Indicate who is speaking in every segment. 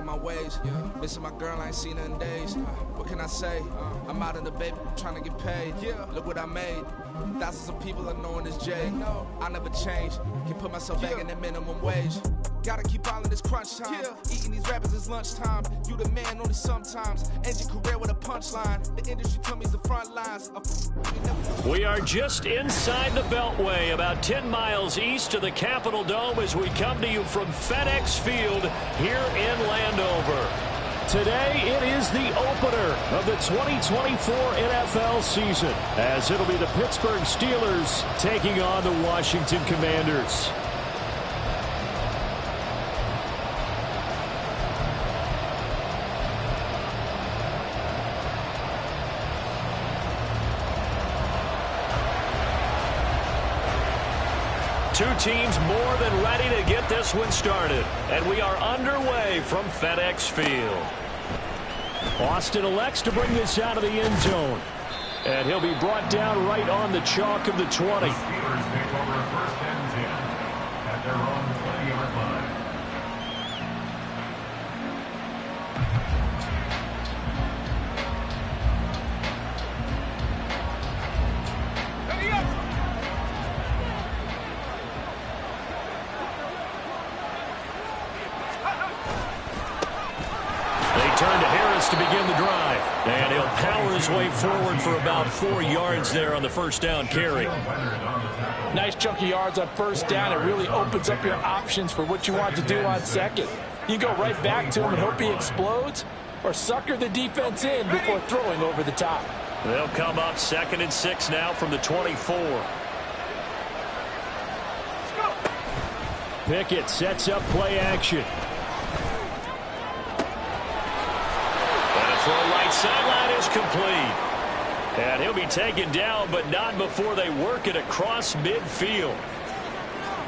Speaker 1: on my ways. Missing my girl, I ain't seen her in days. What can I say? I'm out in the baby, trying to get paid. Look what I made. Thousands of people are knowing this Jay. I never change. Can put myself back in the minimum wage. Gotta keep all in this crunch time. Eating these rappers is lunchtime. You the man only sometimes. End your career with a punchline. The industry told me the front lines.
Speaker 2: We are just inside the Beltway, about 10 miles east of the Capitol Dome as we come to you from FedEx Field here in Landover. Today, it is the opener of the 2024 NFL season, as it'll be the Pittsburgh Steelers taking on the Washington Commanders. Two teams more than ready to get this one started. And we are underway from FedEx Field. Austin elects to bring this out of the end zone. And he'll be brought down right on the chalk of the 20.
Speaker 3: The Steelers take over first and 10 at their own 20-yard line.
Speaker 2: Turn to Harris to begin the drive. And he'll power his way forward for about 4 yards there on the first down carry.
Speaker 4: Nice chunk of yards on first down. It really opens up your options for what you want to do on second. You go right back to him and hope he explodes, or sucker the defense in before throwing over the top.
Speaker 2: They'll come up 2nd and 6 now from the 24. Pickett sets up play action. Throw right sideline is complete. And he'll be taken down, but not before they work it across midfield.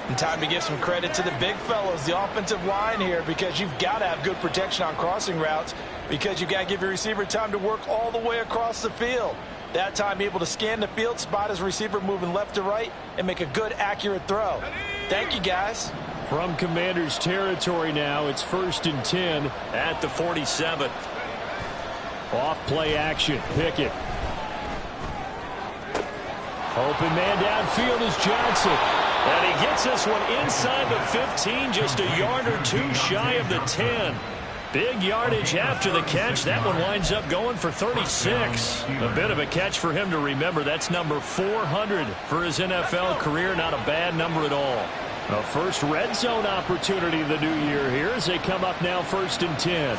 Speaker 4: And time to give some credit to the big fellows, the offensive line here, because you've got to have good protection on crossing routes, because you've got to give your receiver time to work all the way across the field. That time able to scan the field, spot his receiver moving left to right, and make a good, accurate throw. Thank you, guys.
Speaker 2: From Commanders territory now, it's 1st and 10 at the 47th. Off play action. Pickett. Open man downfield is Johnson. And he gets this one inside the 15, just a yard or two shy of the 10. Big yardage after the catch. That one winds up going for 36. A bit of a catch for him to remember. That's number 400 for his NFL career. Not a bad number at all. A first red zone opportunity the new year here as they come up now 1st and 10.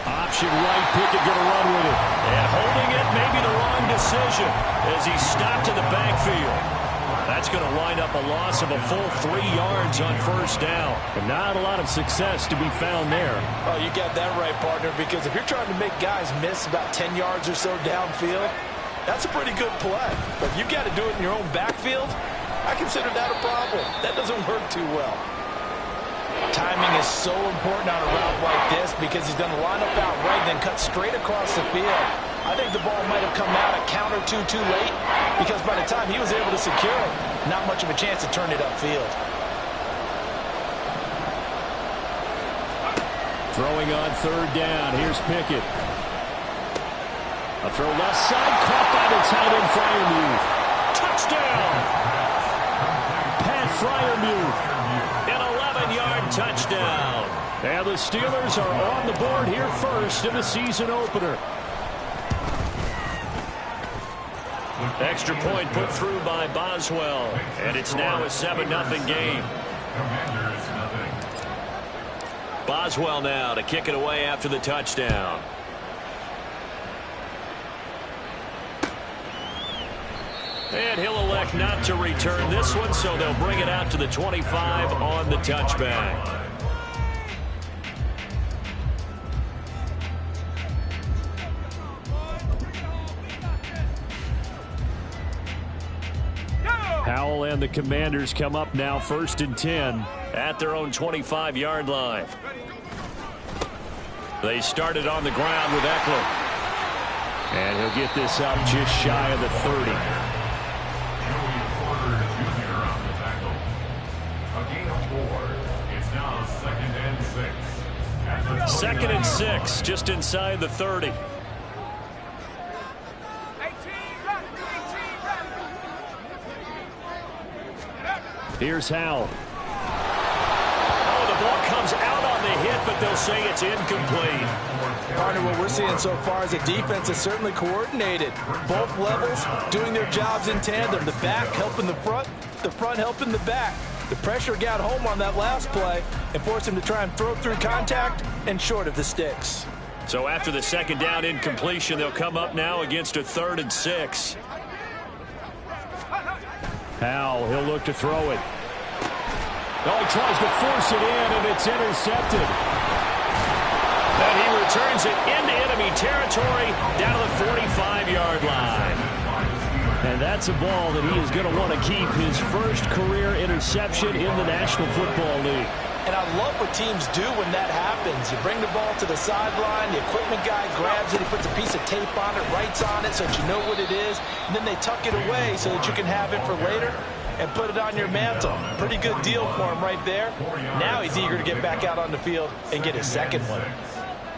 Speaker 2: Option right, Pickett going to run with it. And holding it, maybe the wrong decision as he stopped in the backfield. That's going to wind up a loss of a full 3 yards on first down. And not a lot of success to be found there.
Speaker 4: Oh, you got that right, partner, because if you're trying to make guys miss about 10 yards or so downfield, that's a pretty good play. But if you've got to do it in your own backfield, I consider that a problem. That doesn't work too well. Timing is so important on a route like this because he's going to line up out right, then cut straight across the field. I think the ball might have come out a count or two too late because by the time he was able to secure it, not much of a chance to turn it upfield.
Speaker 2: Throwing on 3rd down. Here's Pickett. A throw left side, caught by the tight end Freiermuth. Touchdown! Pat Freiermuth. An 11-yard touchdown. And the Steelers are on the board here first in the season opener. Extra point put through by Boswell. And it's now a 7-0 game. Boswell now to kick it away after the touchdown. And he'll elect not to return this one, so they'll bring it out to the 25 on the touchback. Howell and the Commanders come up now 1st and 10 at their own 25-yard line. They started on the ground with Eckler. And he'll get this up just shy of the 30.
Speaker 3: A gain of 4. It's now 2nd and 6.
Speaker 2: 2nd and 6, just inside the 30. Here's Howell. Oh, the ball comes out on the hit, but they'll say it's incomplete.
Speaker 4: Partner, what we're seeing so far is a defense is certainly coordinated. Both levels doing their jobs in tandem. The back helping the front helping the back. The pressure got home on that last play and forced him to try and throw through contact and short of the sticks.
Speaker 2: So after the 2nd down incompletion, they'll come up now against a 3rd and 6. Howell, he'll look to throw it. Oh, he tries to force it in, and it's intercepted. And he returns it into enemy territory down to the 45-yard line. And that's a ball that he is going to want to keep, his first career interception in the National Football League.
Speaker 4: And I love what teams do when that happens. You bring the ball to the sideline, the equipment guy grabs it, he puts a piece of tape on it, writes on it so that you know what it is, and then they tuck it away so that you can have it for later and put it on your mantle. Pretty good deal for him right there. Now he's eager to get back out on the field and get his second one.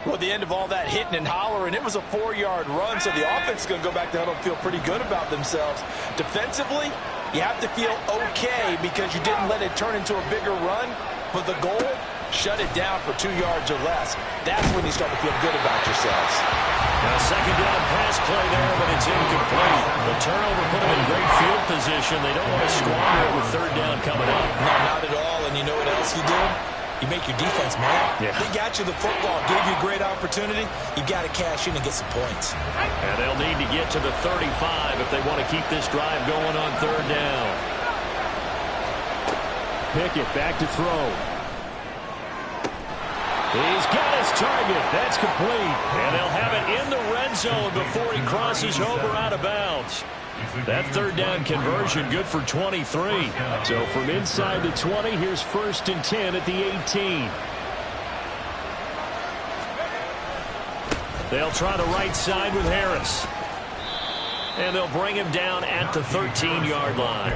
Speaker 4: Well, at the end of all that hitting and hollering, it was a 4-yard run, so the offense is going to go back to huddle and feel pretty good about themselves. Defensively, you have to feel okay because you didn't let it turn into a bigger run, but the goal, shut it down for 2 yards or less. That's when you start to feel good about yourselves.
Speaker 2: Now, 2nd down pass play there, but it's incomplete. The turnover put them in great field position. They don't want to squander it with 3rd down coming up.
Speaker 4: No, not at all. And you know what else you do? You make your defense mad.
Speaker 2: Yeah.
Speaker 4: They got you the football, gave you a great opportunity. You got to cash in and get some points.
Speaker 2: And they'll need to get to the 35 if they want to keep this drive going on 3rd down. Pickett back to throw. He's got his target. That's complete. And they'll have it in the red zone before he crosses over out of bounds. That 3rd down conversion good for 23. So from inside the 20, here's 1st and 10 at the 18. They'll try the right side with Harris. And they'll bring him down at the 13-yard line.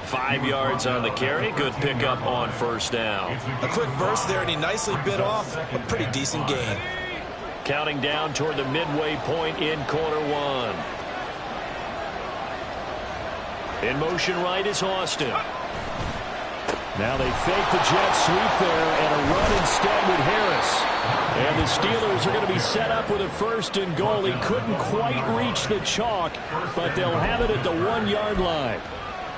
Speaker 2: 5 yards on the carry. Good pickup on 1st down.
Speaker 4: A quick burst there, and he nicely bit off a pretty decent gain.
Speaker 2: Counting down toward the midway point in quarter 1. In motion right is Austin. Now they fake the jet sweep there and a run instead with Harris. And the Steelers are going to be set up with a 1st and goal. He couldn't quite reach the chalk, but they'll have it at the 1-yard line.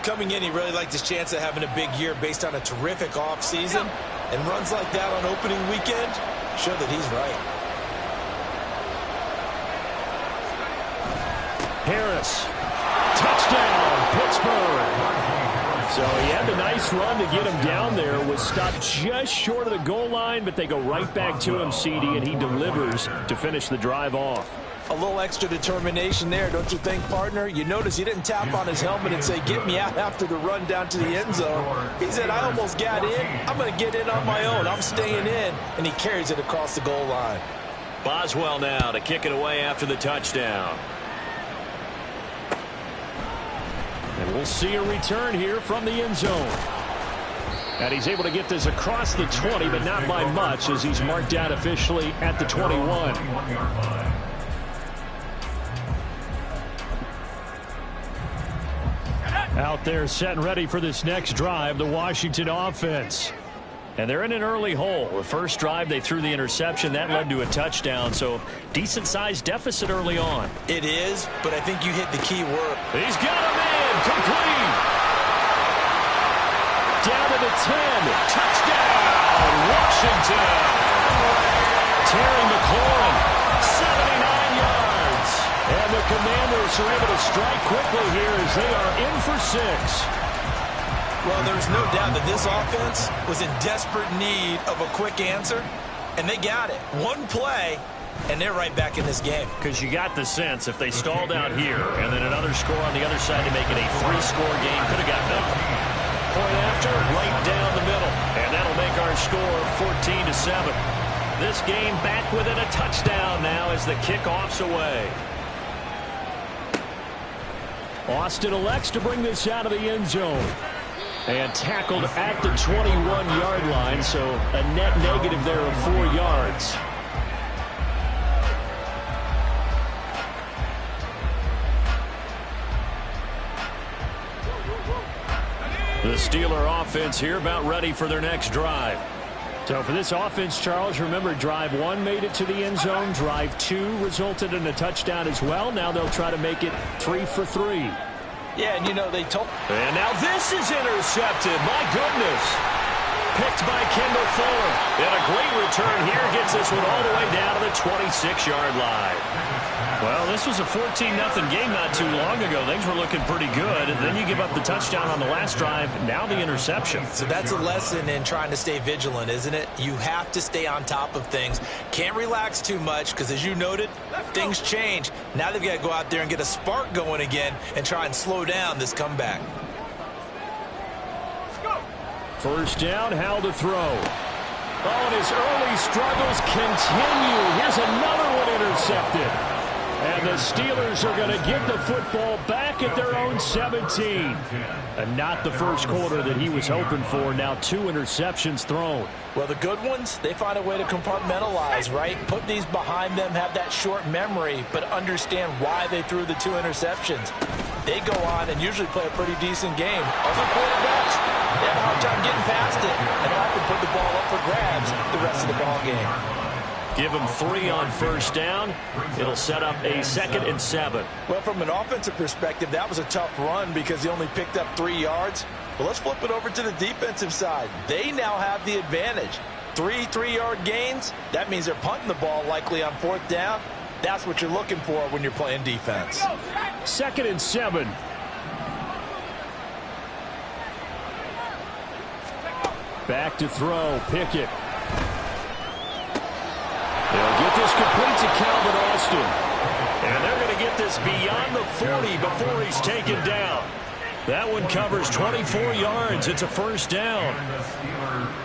Speaker 4: Coming in, he really liked his chance of having a big year based on a terrific offseason. And runs like that on opening weekend show that he's right.
Speaker 2: Harris. Touchdown, Pittsburgh. So he had the nice run to get him down there. Was stopped just short of the goal line, but they go right back to him, CD, and he delivers to finish the drive off.
Speaker 4: A little extra determination there, don't you think, partner? You notice he didn't tap on his helmet and say, get me out after the run down to the end zone. He said, I almost got in. I'm going to get in on my own. I'm staying in. And he carries it across the goal line.
Speaker 2: Boswell now to kick it away after the touchdown. And we'll see a return here from the end zone. And he's able to get this across the 20, but not by much as he's marked out officially at the 21. Out there set and ready for this next drive, the Washington offense. And they're in an early hole. The first drive, they threw the interception. That led to a touchdown, so decent-sized deficit early on.
Speaker 4: It is, but I think you hit the key word.
Speaker 2: He's got a man, complete. Down to the 10. Touchdown, Washington. Terry McLaurin, 79 yards. And the Commanders are able to strike quickly here as they are in for 6.
Speaker 4: Well, there's no doubt that this offense was in desperate need of a quick answer, and they got it. One play, and they're right back in this game.
Speaker 2: Because you got the sense if they stalled out here and then another score on the other side to make it a 3-score game, could have gotten up. Point after, right down the middle. And that'll make our score 14-7. This game back within a touchdown now as the kickoff's away. Austin elects to bring this out of the end zone. And tackled at the 21-yard line, so a net negative there of 4 yards. The Steeler offense here about ready for their next drive. So for this offense, Charles, remember drive 1 made it to the end zone. Drive 2 resulted in a touchdown as well. Now they'll try to make it 3 for 3.
Speaker 4: Yeah, and you know they told.
Speaker 2: And now this is intercepted. My goodness. Picked by Kendall Fuller. And a great return here gets this one all the way down to the 26-yard line. Well, this was a 14-0 game not too long ago. Things were looking pretty good. And then you give up the touchdown on the last drive. Now the interception.
Speaker 4: So that's a lesson in trying to stay vigilant, isn't it? You have to stay on top of things. Can't relax too much because, as you noted, things change. Now they've got to go out there and get a spark going again and try and slow down this comeback.
Speaker 2: First down, how to throw. Oh, and his early struggles continue. Here's another one intercepted. And the Steelers are going to get the football back at their own 17. And not the first quarter that he was hoping for. Now 2 interceptions thrown.
Speaker 4: Well, the good ones, they find a way to compartmentalize, right? Put these behind them, have that short memory, but understand why they threw the 2 interceptions. They go on and usually play a pretty decent game. Other quarterbacks, they have a hard time getting past it and often put the ball up for grabs the rest of the ball game.
Speaker 2: Give them 3 on first down. It'll set up a 2nd and 7.
Speaker 4: Well, from an offensive perspective, that was a tough run because he only picked up 3 yards. But let's flip it over to the defensive side. They now have the advantage. 3 3-yard gains. That means they're punting the ball likely on 4th down. That's what you're looking for when you're playing defense.
Speaker 2: 2nd and 7. Back to throw. Pickett. They'll get this complete to Calvin Austin. And they're going to get this beyond the 40 before he's taken down. That one covers 24 yards. It's a first down.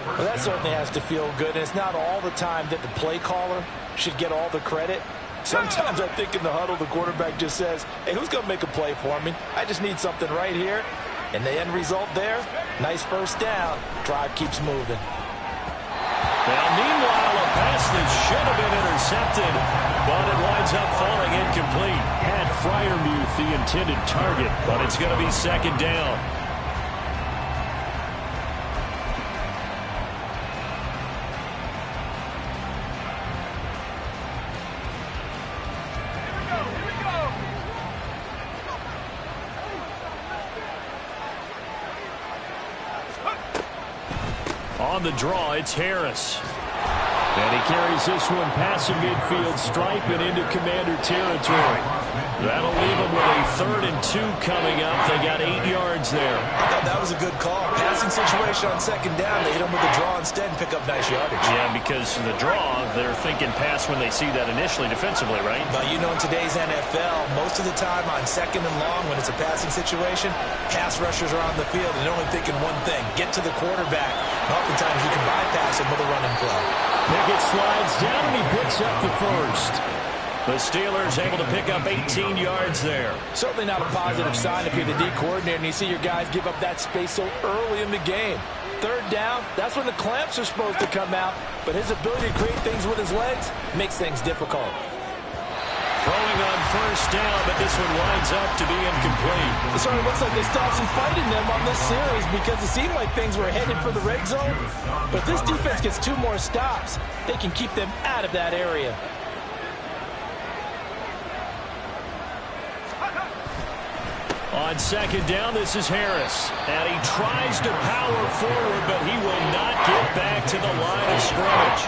Speaker 4: Well, that certainly has to feel good. And it's not all the time that the play caller should get all the credit. Sometimes I think in the huddle, the quarterback just says, hey, who's going to make a play for me? I just need something right here. And the end result there, nice first down. Drive keeps moving.
Speaker 2: Now, meanwhile, a pass that should have been intercepted, but it winds up falling incomplete. Pat Freiermuth, the intended target, but it's going to be 2nd down. On the draw, it's Harris. And he carries this one past the midfield stripe and into Commander territory. That'll leave him with a 3rd and 2 coming up. They got 8 yards there.
Speaker 4: I thought that was a good call. Passing situation on 2nd down. They hit him with the draw instead and pick up nice yardage.
Speaker 2: Yeah, because the draw, they're thinking pass when they see that initially defensively, right?
Speaker 4: But you know, in today's NFL, most of the time on 2nd and long, when it's a passing situation, pass rushers are on the field and they're only thinking one thing, get to the quarterback. And oftentimes you can bypass him with a running play.
Speaker 2: Pickett slides down and he picks up the 1st. The Steelers able to pick up 18 yards there.
Speaker 4: Certainly not a positive sign if you're the D coordinator and you see your guys give up that space so early in the game. 3rd down, that's when the clamps are supposed to come out, but his ability to create things with his legs makes things difficult.
Speaker 2: Throwing on first down, but this one winds up to be incomplete.
Speaker 4: It sort of looks like they stopped some fighting them on this series because it seemed like things were headed for the red zone. But if this defense gets 2 more stops, they can keep them out of that area.
Speaker 2: On 2nd down, this is Harris. And he tries to power forward, but he will not get back to the line of scrimmage.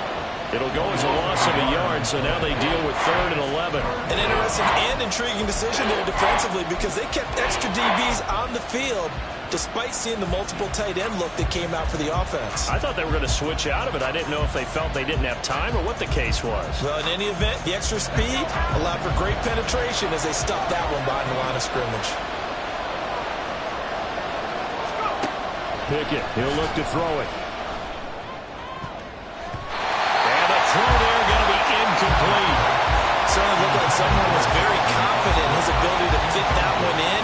Speaker 2: It'll go as a loss of a yard, so now they deal with 3rd and 11.
Speaker 4: An interesting and intriguing decision there defensively because they kept extra DBs on the field despite seeing the multiple tight end look that came out for the offense.
Speaker 2: I thought they were going to switch out of it. I didn't know if they felt they didn't have time or what the case was.
Speaker 4: Well, in any event, the extra speed allowed for great penetration as they stuffed that one behind the line of scrimmage.
Speaker 2: Pickett, he'll look to throw it. And the throw there going to be incomplete.
Speaker 4: Certainly looked like someone was very confident in his ability to fit that one in.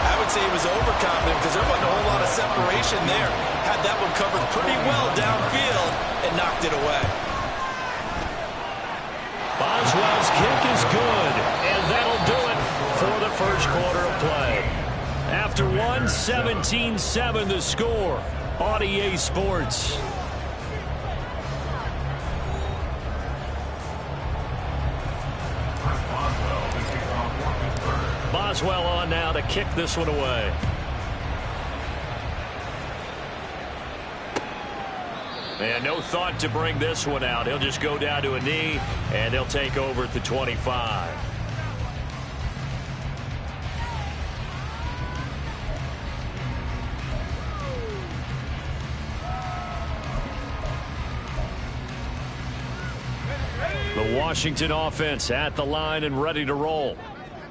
Speaker 4: I would say he was overconfident because there wasn't a whole lot of separation there. Had that one covered pretty well downfield and knocked it away.
Speaker 2: Boswell's kick is good, and that'll do it for the first quarter of play. After 17-7 the score on EA Sports. Boswell on now to kick this one away. And no thought to bring this one out. He'll just go down to a knee, and they'll take over at the 25. The Washington offense at the line and ready to roll.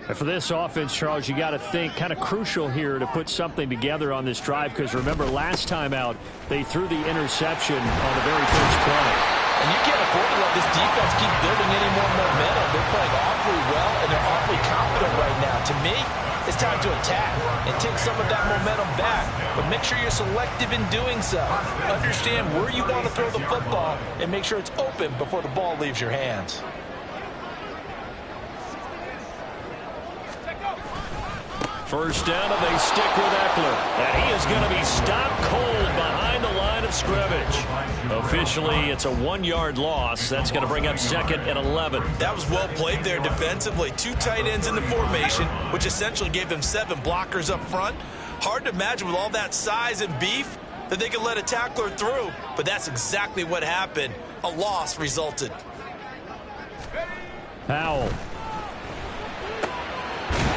Speaker 2: And for this offense, Charles, you got to think kind of crucial here to put something together on this drive, because remember last time out they threw the interception on the very first play.
Speaker 4: And you can't afford to let this defense keep building any more momentum. They're playing awfully well, and they're awfully confident right now. To me, it's time to attack and take some of that momentum back. But make sure you're selective in doing so. Understand where you want to throw the football and make sure it's open before the ball leaves your hands.
Speaker 2: First down, and they stick with Eckler. And he is going to be stopped cold behind the line of scrimmage. Officially, it's a 1-yard loss. That's going to bring up 2nd and 11.
Speaker 4: That was well played there defensively. 2 tight ends in the formation, which essentially gave them 7 blockers up front. Hard to imagine with all that size and beef that they could let a tackler through, but that's exactly what happened. A loss resulted.
Speaker 2: Powell.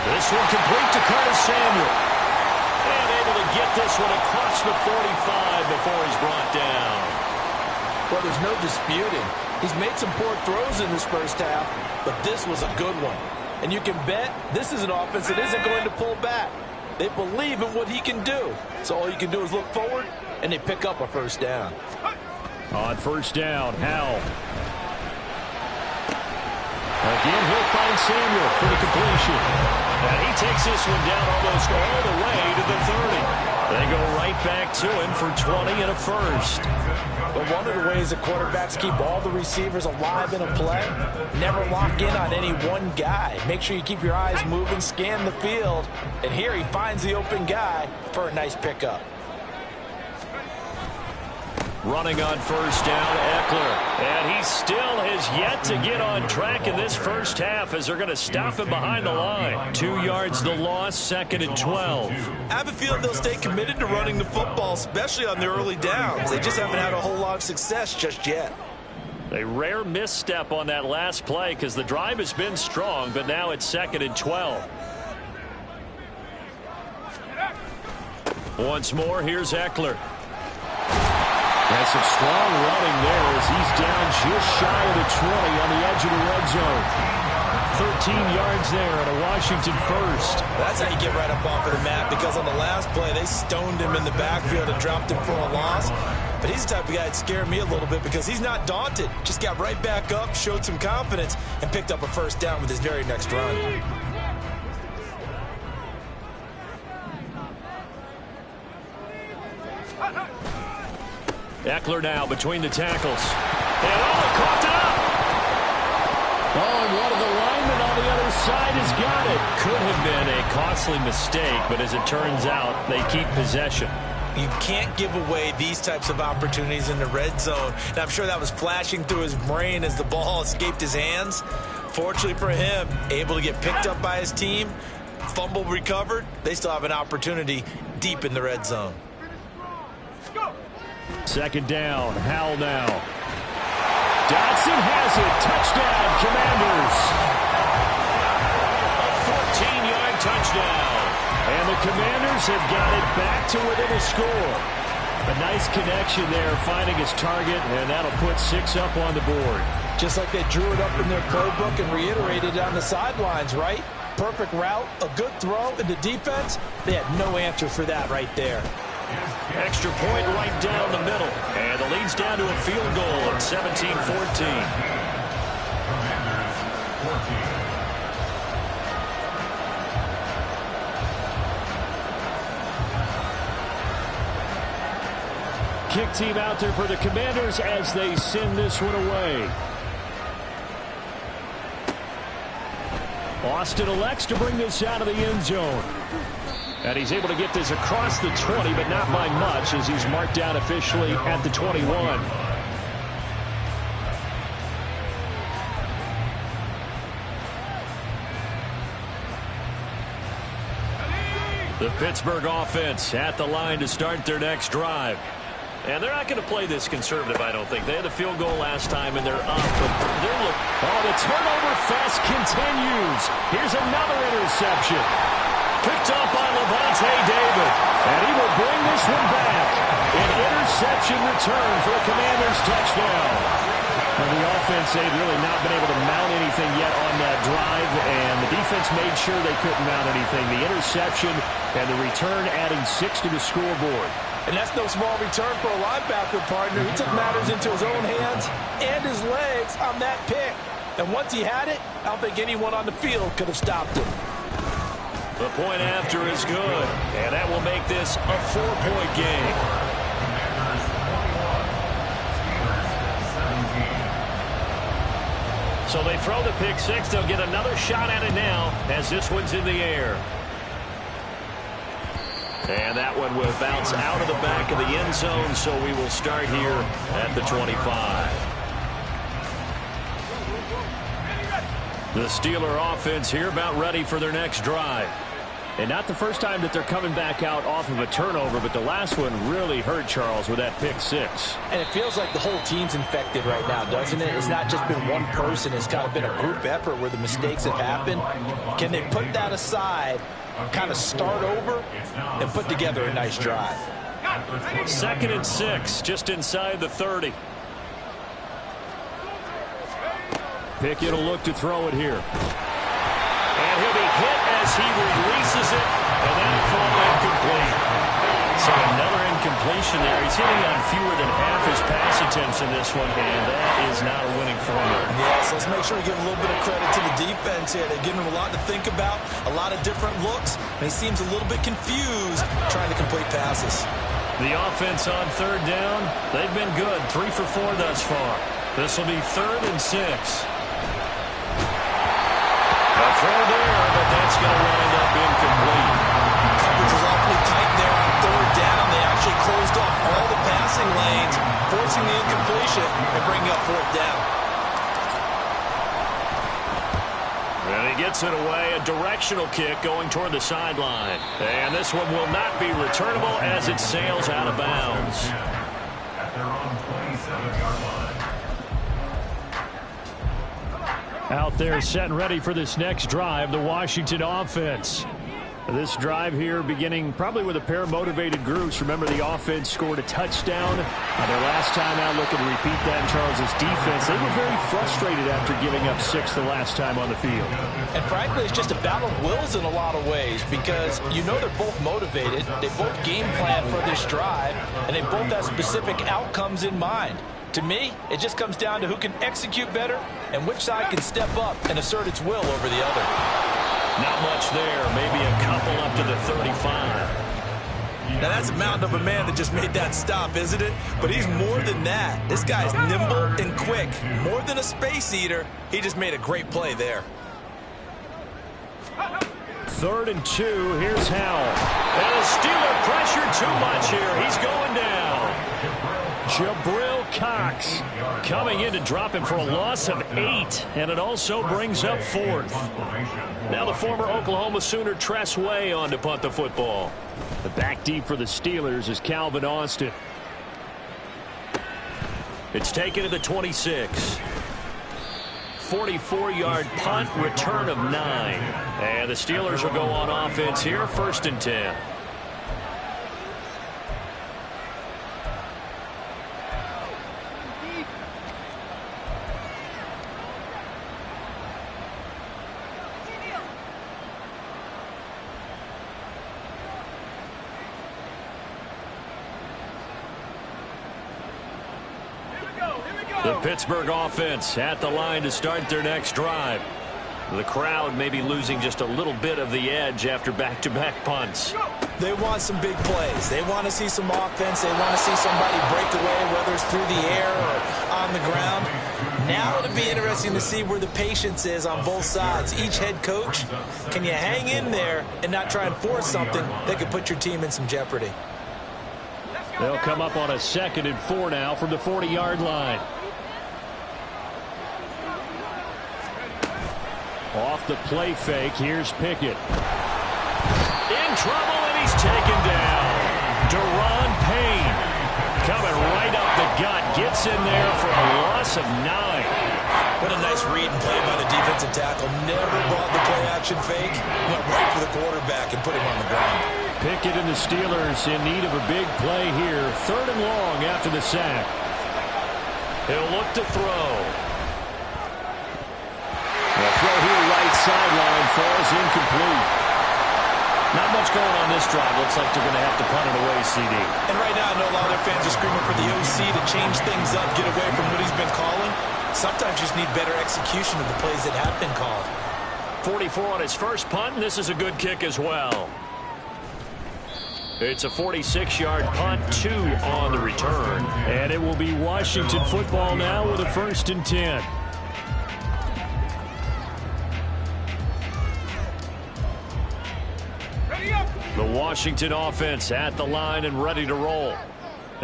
Speaker 2: This one complete to Curtis Samuel. And able to get this one across the 45 before he's brought down.
Speaker 4: Well, there's no disputing. He's made some poor throws in this first half, but this was a good one. And you can bet this is an offense that isn't going to pull back. They believe in what he can do. So all you can do is look forward, and they pick up a first down.
Speaker 2: On first down, Howell. Again, he'll find Samuel for the completion. And he takes this one down almost all the way to the 30. They go right back to him for 20 and a first.
Speaker 4: But one of the ways the quarterbacks keep all the receivers alive in a play, never lock in on any one guy. Make sure you keep your eyes moving, scan the field. And here he finds the open guy for a nice pickup.
Speaker 2: Running on first down, Eckler. And he still has yet to get on track in this first half as they're going to stop him behind the line. 2 yards the loss, 2nd and 12.
Speaker 4: I have a feeling they'll stay committed to running the football, especially on the early downs. They just haven't had a whole lot of success just yet.
Speaker 2: A rare misstep on that last play because the drive has been strong, but now it's 2nd and 12. Once more, here's Eckler. Has some strong running there as he's down just shy of the 20 on the edge of the red zone. 13 yards there on a Washington first.
Speaker 4: That's how you get right up off of the mat, because on the last play, they stoned him in the backfield and dropped him for a loss. But he's the type of guy that scared me a little bit because he's not daunted. Just got right back up, showed some confidence, and picked up a first down with his very next run.
Speaker 2: Eckler now between the tackles. And caught up! Oh, and one of the linemen on the other side has got it. Could have been a costly mistake, but as it turns out, they keep possession.
Speaker 4: You can't give away these types of opportunities in the red zone. And I'm sure that was flashing through his brain as the ball escaped his hands. Fortunately for him, able to get picked up by his team, fumble recovered. They still have an opportunity deep in the red zone.
Speaker 2: Second down, Howell now. Dotson has it. Touchdown, Commanders. A 14-yard touchdown. And the Commanders have got it back to within a score. A nice connection there, finding his target, and that'll put 6 up on the board.
Speaker 4: Just like they drew it up in their playbook and reiterated on the sidelines, right? Perfect route, a good throw, and the defense, they had no answer for that right there.
Speaker 2: Extra point right down the middle. And the lead's down to a field goal at 17-14. kick team out there for the Commanders as they send this one away. Austin elects to bring this out of the end zone. And he's able to get this across the 20, but not by much, as he's marked down officially at the 21. The Pittsburgh offense at the line to start their next drive. And they're not going to play this conservative, I don't think. They had a field goal last time, and they're up. But the turnover fest continues. Here's another interception. Picked up by Lavonte David. And he will bring this one back. An interception return for a Commanders touchdown. Well, the offense, they've really not been able to mount anything yet on that drive, and the defense made sure they couldn't mount anything. The interception and the return adding 6 to the scoreboard.
Speaker 4: And that's no small return for a linebacker, partner. He took matters into his own hands and his legs on that pick. And once he had it, I don't think anyone on the field could have stopped him.
Speaker 2: The point after is good, and that will make this a 4-point game. So they throw the pick six. They'll get another shot at it now as this one's in the air. And that one will bounce out of the back of the end zone, so we will start here at the 25. The Steeler offense here about ready for their next drive. And not the first time that they're coming back out off of a turnover, but the last one really hurt Charles with that pick six.
Speaker 4: And it feels like the whole team's infected right now, doesn't it? It's not just been one person. It's kind of been a group effort where the mistakes have happened. Can they put that aside, kind of start over, and put together a nice drive?
Speaker 2: 2nd and 6, just inside the 30. Pickett will look to throw it here. And he'll be hit as he releases it, and that'll fall incomplete. So another incompletion there. He's hitting on fewer than half his pass attempts in this one, and that is not a winning formula.
Speaker 4: Yes, let's make sure we give a little bit of credit to the defense here. They're giving him a lot to think about, a lot of different looks, and he seems a little bit confused trying to complete passes.
Speaker 2: The offense on 3rd down, they've been good, 3 for 4 thus far. This will be 3rd and 6. A throw there, but that's going to wind up incomplete.
Speaker 4: Coverage was awfully tight there on 3rd down. They actually closed off all the passing lanes, forcing the incompletion and bringing up 4th down.
Speaker 2: And he gets it away, a directional kick going toward the sideline. And this one will not be returnable as it sails out of bounds.
Speaker 3: At their own 27-yard line.
Speaker 2: Out there set and ready for this next drive, the Washington offense. This drive here beginning probably with a pair of motivated groups. Remember, the offense scored a touchdown. Their last time out, looking to repeat that in Charles's defense. They were very frustrated after giving up 6 the last time on the field.
Speaker 4: And frankly, it's just a battle of wills in a lot of ways because you know they're both motivated. They both game plan for this drive, and they both have specific outcomes in mind. To me, it just comes down to who can execute better and which side can step up and assert its will over the other.
Speaker 2: Not much there. Maybe a couple up to the 35.
Speaker 4: Now, that's a mountain of a man that just made that stop, isn't it? But he's more than that. This guy's nimble and quick. More than a space eater, he just made a great play there.
Speaker 2: 3rd and 2. Here's Howell. And the Steeler pressure too much here. He's going down. Jabril Cox coming in to drop him for a loss of 8, and it also brings up 4th. Now the former Oklahoma Sooner Tress Way on to punt the football. The back deep for the Steelers is Calvin Austin. It's taken to the 26. 44-yard punt, return of 9. And the Steelers will go on offense here, 1st and 10. The Pittsburgh offense at the line to start their next drive. The crowd may be losing just a little bit of the edge after back-to-back punts.
Speaker 4: They want some big plays. They want to see some offense. They want to see somebody break away, whether it's through the air or on the ground. Now it'll be interesting to see where the patience is on both sides. Each head coach, can you hang in there and not try and force something that could put your team in some jeopardy?
Speaker 2: They'll come up on a 2nd and 4 now from the 40-yard line. Off the play fake, here's Pickett. In trouble, and he's taken down. Deron Payne coming right up the gut, gets in there for a loss of 9.
Speaker 4: What a nice read and play by the defensive tackle. Never brought the play-action fake. Went right for the quarterback and put him on the ground.
Speaker 2: Pickett and the Steelers in need of a big play here. 3rd and long after the sack. He'll look to throw. The throw here, right sideline, falls incomplete. Not much going on this drive. Looks like they're going to have to punt it away, CD.
Speaker 4: And right now, I know a lot of their fans are screaming for the OC to change things up, get away from what he's been calling. Sometimes you just need better execution of the plays that have been called.
Speaker 2: 44 on his first punt, and this is a good kick as well. It's a 46-yard punt, 2 on the return. And it will be Washington football now with a 1st and 10. The Washington offense at the line and ready to roll.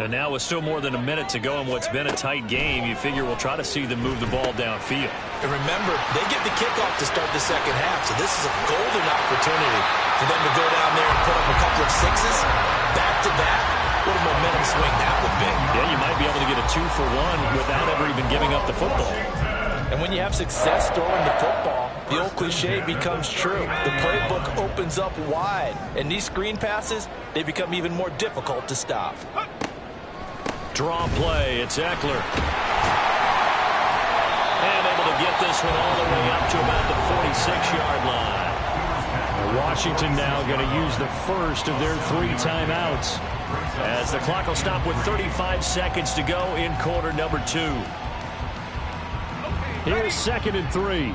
Speaker 2: And now with still more than a minute to go in what's been a tight game, you figure we'll try to see them move the ball downfield.
Speaker 4: And remember, they get the kickoff to start the second half, so this is a golden opportunity for them to go down there and put up a couple of sixes back-to-back. What a momentum swing that would be.
Speaker 2: Yeah, you might be able to get a 2-for-1 without ever even giving up the football.
Speaker 4: And when you have success throwing the football, the old cliche becomes true. The playbook opens up wide, and these screen passes, they become even more difficult to stop.
Speaker 2: Draw play, it's Eckler. And able to get this one all the way up to about the 46-yard line. Washington now going to use the first of their 3 timeouts, as the clock will stop with 35 seconds to go in quarter number 2. Here's 2nd and 3.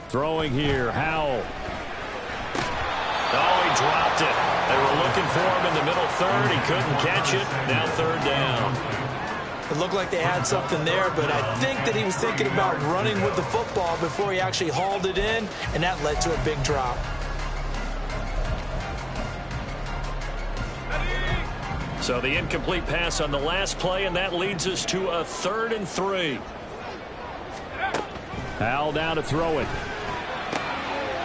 Speaker 2: Throwing here, Howell. Oh, he dropped it. They were looking for him in the middle 3rd. He couldn't catch it. Now 3rd down.
Speaker 4: It looked like they had something there, but I think that he was thinking about running with the football before he actually hauled it in, and that led to a big drop.
Speaker 2: So the incomplete pass on the last play, and that leads us to a 3rd and 3. Howell down to throw it.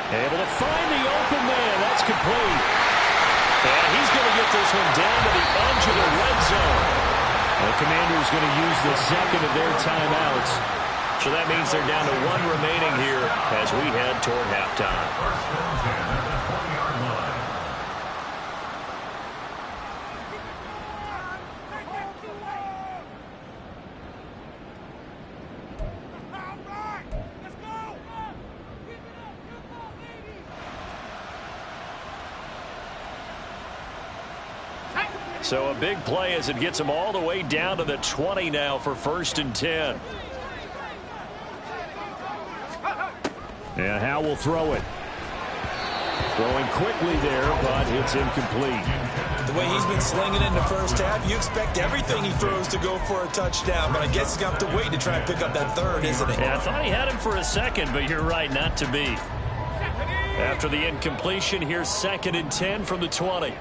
Speaker 2: Able to find the open man. That's complete. And he's going to get this one down to the edge of the red zone. The Commanders going to use the 2nd of their timeouts. So that means they're down to 1 remaining here as we head toward halftime.
Speaker 3: 1st and 10 at the 20-yard line.
Speaker 2: So a big play as it gets them all the way down to the 20 now for 1st and 10. And Howell will throw it. Throwing quickly there, but it's incomplete.
Speaker 4: The way he's been slinging in the first half, you expect everything he throws to go for a touchdown, but I guess he's going to have to wait to try and pick up that 3rd, isn't he?
Speaker 2: Yeah, I thought he had him for a second, but you're right, not to be. After the incompletion, here's 2nd and 10 from the 20.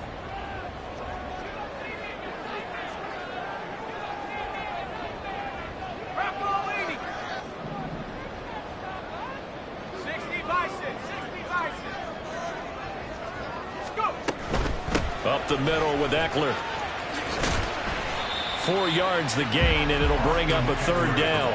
Speaker 2: Up the middle with Eckler. 4 yards the gain, and it'll bring up a 3rd down.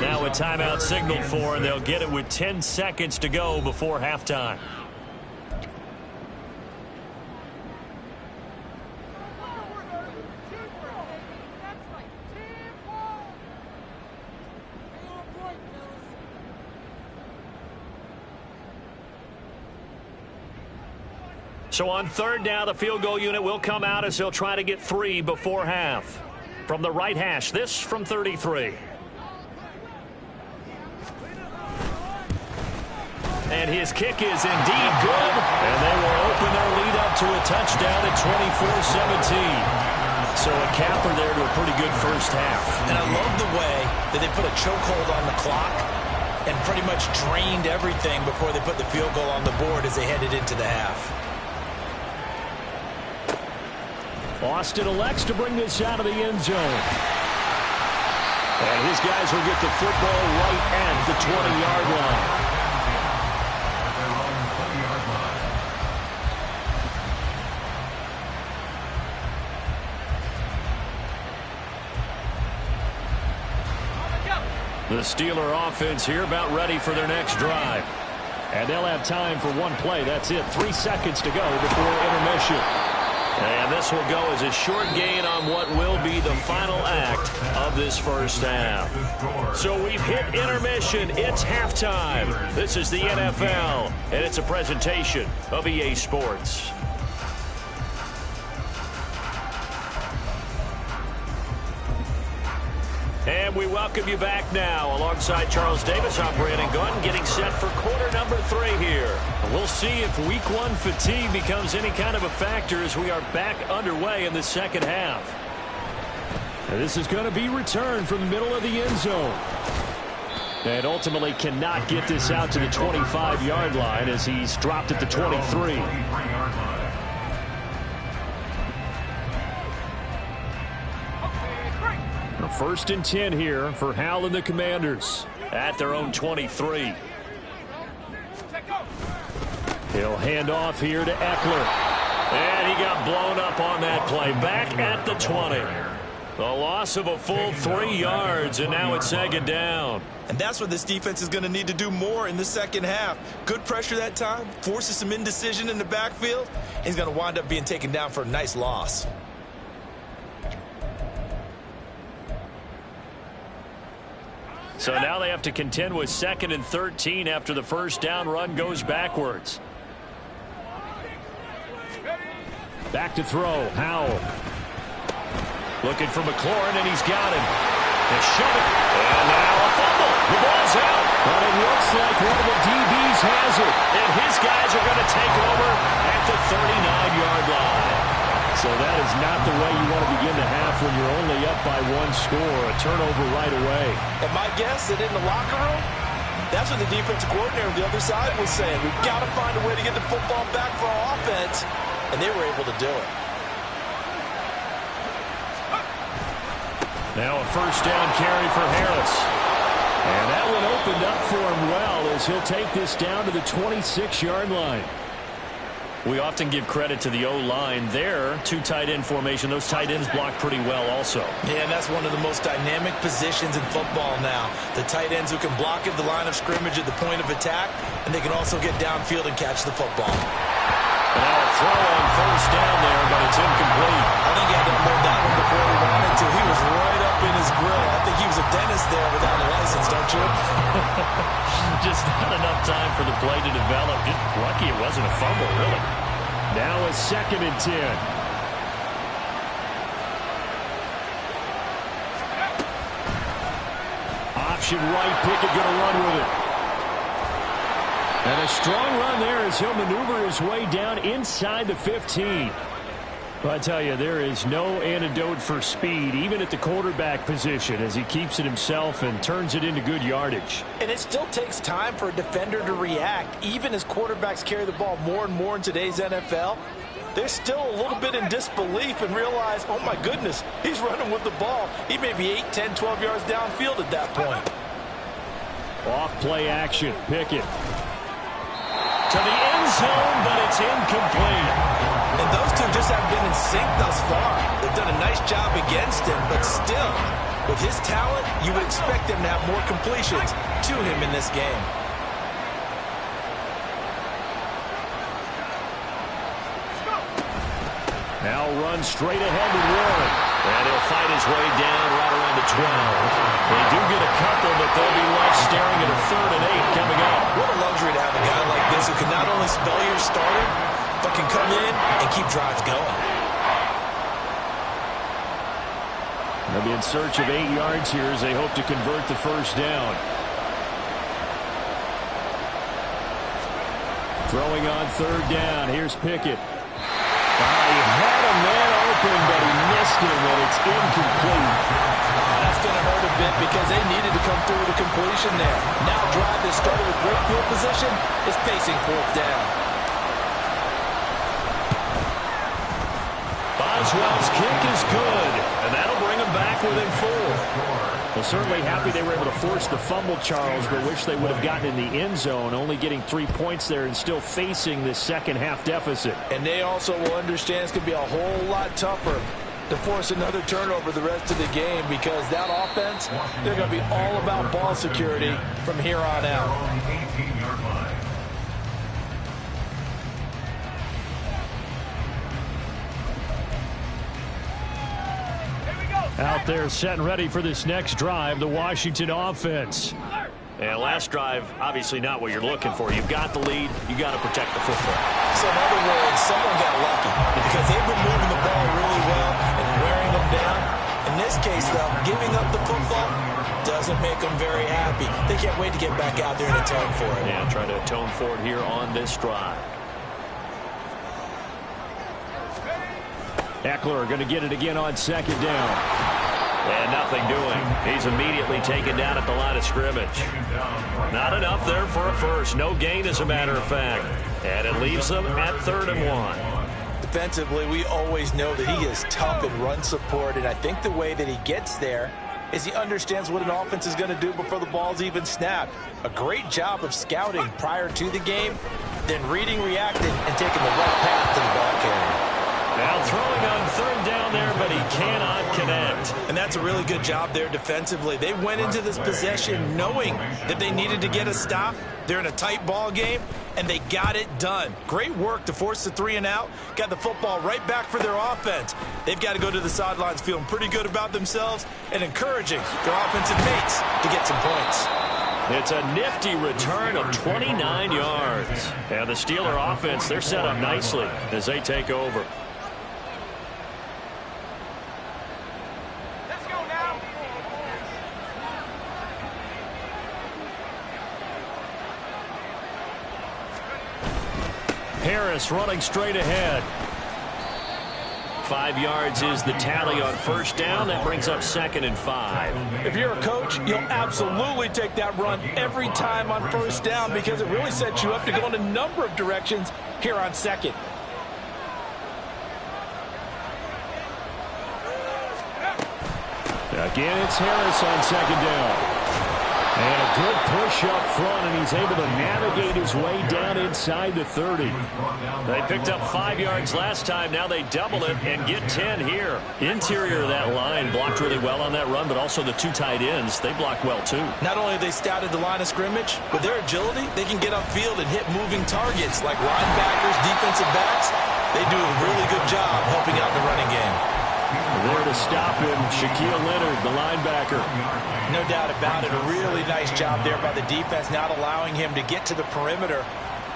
Speaker 2: Now a timeout signaled for, and they'll get it with 10 seconds to go before halftime. So on third down, the field goal unit will come out as they'll try to get 3 before half. From the right hash, this from 33. And his kick is indeed good. And they will open their lead up to a touchdown at 24-17. So a capper there to a pretty good first half.
Speaker 4: And I love the way that they put a chokehold on the clock and pretty much drained everything before they put the field goal on the board as they headed into the half.
Speaker 2: Austin elects to bring this out of the end zone. And his guys will get the football right at the 20-yard line. The Steeler offense here about ready for their next drive. And they'll have time for one play. That's it. 3 seconds to go before intermission. And this will go as a short gain on what will be the final act of this first half. So we've hit intermission. It's halftime. This is the NFL, and it's a presentation of EA Sports. And we welcome you back now. Alongside Charles Davis, I'm Brandon Gunn, getting set for quarter number 3 here. We'll see if week 1 fatigue becomes any kind of a factor as we are back underway in the second half. And this is going to be returned from the middle of the end zone. And ultimately cannot get this out to the 25-yard line as he's dropped at the 23. First and 10 here for Hal and the Commanders at their own 23. He'll hand off here to Eckler. And he got blown up on that play. Back at the 20. The loss of a full 3 yards, and now it's second down.
Speaker 4: And that's what this defense is going to need to do more in the second half. Good pressure that time, forces some indecision in the backfield, and he's going to wind up being taken down for a nice loss.
Speaker 2: So now they have to contend with 2nd and 13 after the first down run goes backwards. Back to throw. Howell. Looking for McLaurin, and he's got him. They shove it. And now a fumble. The ball's out. But it looks like one of the DBs has it. And his guys are going to take over at the 39-yard line. So that is not the way you want to begin the half when you're only up by 1 score. A turnover right away.
Speaker 4: And my guess that in the locker room, that's what the defensive coordinator on the other side was saying. We've got to find a way to get the football back for our offense. And they were able to do it.
Speaker 2: Now a first down carry for Harris. And that one opened up for him well as he'll take this down to the 26-yard line. We often give credit to the O-line there. 2 tight end formation. Those tight ends block pretty well also.
Speaker 4: Yeah, and that's one of the most dynamic positions in football now. The tight ends who can block at the line of scrimmage at the point of attack, and they can also get downfield and catch the football.
Speaker 2: Now a throw on first down there, but it's incomplete.
Speaker 4: I think he had to pull that one before he wanted to. He was right up in his grill. I think he was a dentist there without a license, don't you?
Speaker 2: Just not enough time for the play to develop. Just lucky it wasn't a fumble, really. Now a 2nd and 10. Option right, Pickett going to run with it. And a strong run there as he'll maneuver his way down inside the 15. But I tell you, there is no antidote for speed, even at the quarterback position, as he keeps it himself and turns it into good yardage.
Speaker 4: And it still takes time for a defender to react. Even as quarterbacks carry the ball more and more in today's NFL, they're still a little bit in disbelief and realize, oh my goodness, he's running with the ball. He may be 8, 10, 12 yards downfield at that point.
Speaker 2: Off play action, Pickett. To the end zone, but it's incomplete.
Speaker 4: And those two just haven't been in sync thus far. They've done a nice job against him, but still, with his talent, you would expect him to have more completions to him in this game.
Speaker 2: Now run straight ahead with Warren. And he'll fight his way down right around the 12. They do get a couple, but they'll be left staring at a 3rd and 8 coming up.
Speaker 4: What a luxury to have a guy like this who can not only spell your starter, but can come in and keep drives going.
Speaker 2: They'll be in search of 8 yards here as they hope to convert the first down. Throwing on third down. Here's Pickett. He had a man open, but he missed him, and it's incomplete.
Speaker 4: That's going to hurt a bit because they needed to come through with a completion there. Now a drive that started with great field position is facing fourth down.
Speaker 2: Boswell's kick is good, and that'll bring him back within 4. Well, certainly happy they were able to force the fumble, Charles, but wish they would have gotten in the end zone, only getting 3 points there and still facing this second-half deficit.
Speaker 4: And they also will understand it's going to be a whole lot tougher to force another turnover the rest of the game because that offense, they're going to be all about ball security from here on out.
Speaker 2: Out there set and ready for this next drive, the Washington offense.
Speaker 5: And last drive, obviously not what you're looking for. You've got the lead. You got to protect the football.
Speaker 4: So in other words, someone got lucky because they've been moving the ball really well and wearing them down. In this case, though, giving up the football doesn't make them very happy. They can't wait to get back out there and atone for it.
Speaker 5: Yeah, trying to atone for it here on this drive.
Speaker 2: Eckler going to get it again on second down.
Speaker 5: And nothing doing. He's immediately taken down at the line of scrimmage. Not enough there for a first. No gain, as a matter of fact. And it leaves them at 3rd and 1.
Speaker 4: Defensively, we always know that he is tough in run support, and I think the way that he gets there is he understands what an offense is going to do before the ball's even snapped. A great job of scouting prior to the game, then reading, reacting, and taking the right path to the ball carrier.
Speaker 2: Now throwing on third down there, but he cannot connect.
Speaker 4: And that's a really good job there defensively. They went into this possession knowing that they needed to get a stop. They're in a tight ball game, and they got it done. Great work to force the 3 and out. Got the football right back for their offense. They've got to go to the sidelines feeling pretty good about themselves and encouraging their offensive mates to get some points.
Speaker 2: It's a nifty return of 29 yards. And the Steeler offense, they're set up nicely as they take over. Harris running straight ahead. 5 yards is the tally on first down. That brings up 2nd and 5.
Speaker 4: If you're a coach, you'll absolutely take that run every time on first down because it really sets you up to go in a number of directions here on 2nd.
Speaker 2: Again, it's Harris on 2nd down. And a good push up front, and he's able to navigate his way down inside the 30.
Speaker 5: They picked up 5 yards last time. Now they double it and get 10 here. Interior of that line blocked really well on that run, but also the 2 tight ends, they blocked well too.
Speaker 4: Not only have they scouted the line of scrimmage, with their agility, they can get upfield and hit moving targets like linebackers, defensive backs. They do a really good job helping out the running game.
Speaker 2: There to stop him, Shaquille Leonard, the linebacker.
Speaker 4: No doubt about it. A really nice job there by the defense, not allowing him to get to the perimeter.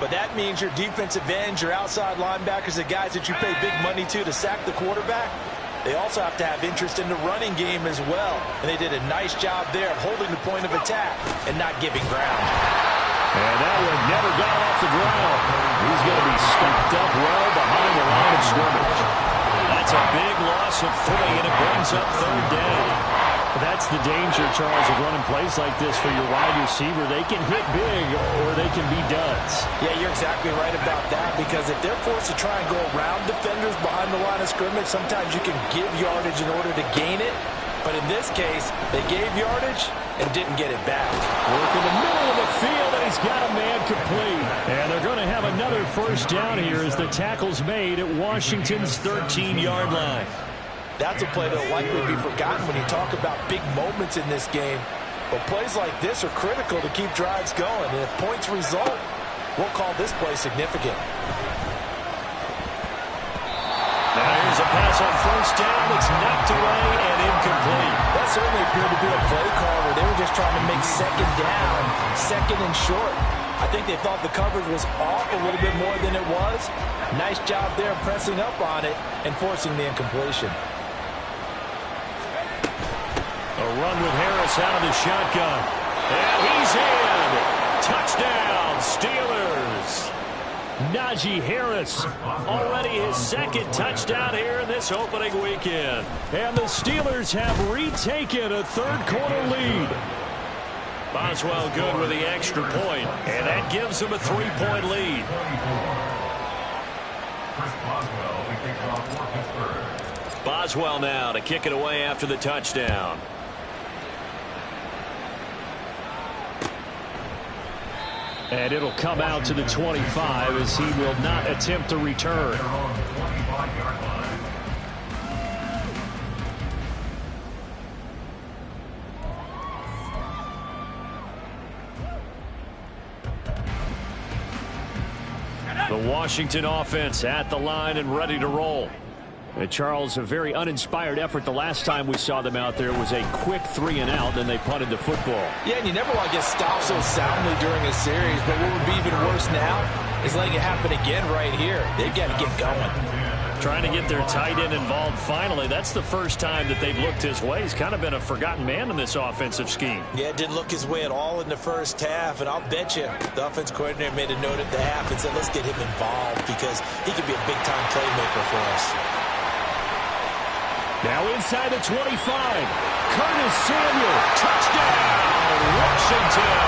Speaker 4: But that means your defensive ends, your outside linebackers, the guys that you pay big money to sack the quarterback, they also have to have interest in the running game as well. And they did a nice job there of holding the point of attack and not giving ground.
Speaker 2: And that one never got off the ground. He's going to be stopped up well behind the line of scrimmage.
Speaker 5: That's a big loss of 3, and it brings up 3rd down.
Speaker 2: That's the danger, Charles, of running plays like this for your wide receiver. They can hit big or they can be duds.
Speaker 4: Yeah, you're exactly right about that because if they're forced to try and go around defenders behind the line of scrimmage, sometimes you can give yardage in order to gain it. But in this case, they gave yardage and didn't get it back.
Speaker 2: Work in the middle of the field, and he's got a man complete. And they're going to have another first down here as the tackle's made at Washington's 13-yard line.
Speaker 4: That's a play that will likely be forgotten when you talk about big moments in this game. But plays like this are critical to keep drives going. And if points result, we'll call this play significant.
Speaker 2: Now here's a pass on first down. It's knocked away and incomplete.
Speaker 4: That certainly appeared to be a play call where they were just trying to make second down, second and short. I think they thought the coverage was off a little bit more than it was. Nice job there pressing up on it and forcing the incompletion.
Speaker 2: A run with Harris out of the shotgun. And he's in. Touchdown, Steelers. Najee Harris, already his second touchdown here in this opening weekend. And the Steelers have retaken a third-quarter lead. Boswell good with the extra point, and that gives them a 3-point lead. Boswell now to kick it away after the touchdown. And it'll come out to the 25 as he will not attempt to return. The Washington offense at the line and ready to roll. Charles, a very uninspired effort the last time we saw them out there was a quick 3-and-out, and they punted the football.
Speaker 4: Yeah, and you never want to get stopped so soundly during a series, but what would be even worse now is letting it happen again right here. They've got to get going.
Speaker 2: Trying to get their tight end involved finally. That's the first time that they've looked his way. He's kind of been a forgotten man in this offensive scheme.
Speaker 4: Yeah, it didn't look his way at all in the first half, and I'll bet you the offense coordinator made a note at the half and said, let's get him involved because he could be a big-time playmaker for us.
Speaker 2: Now inside the 25. Curtis Samuel. Touchdown, Washington.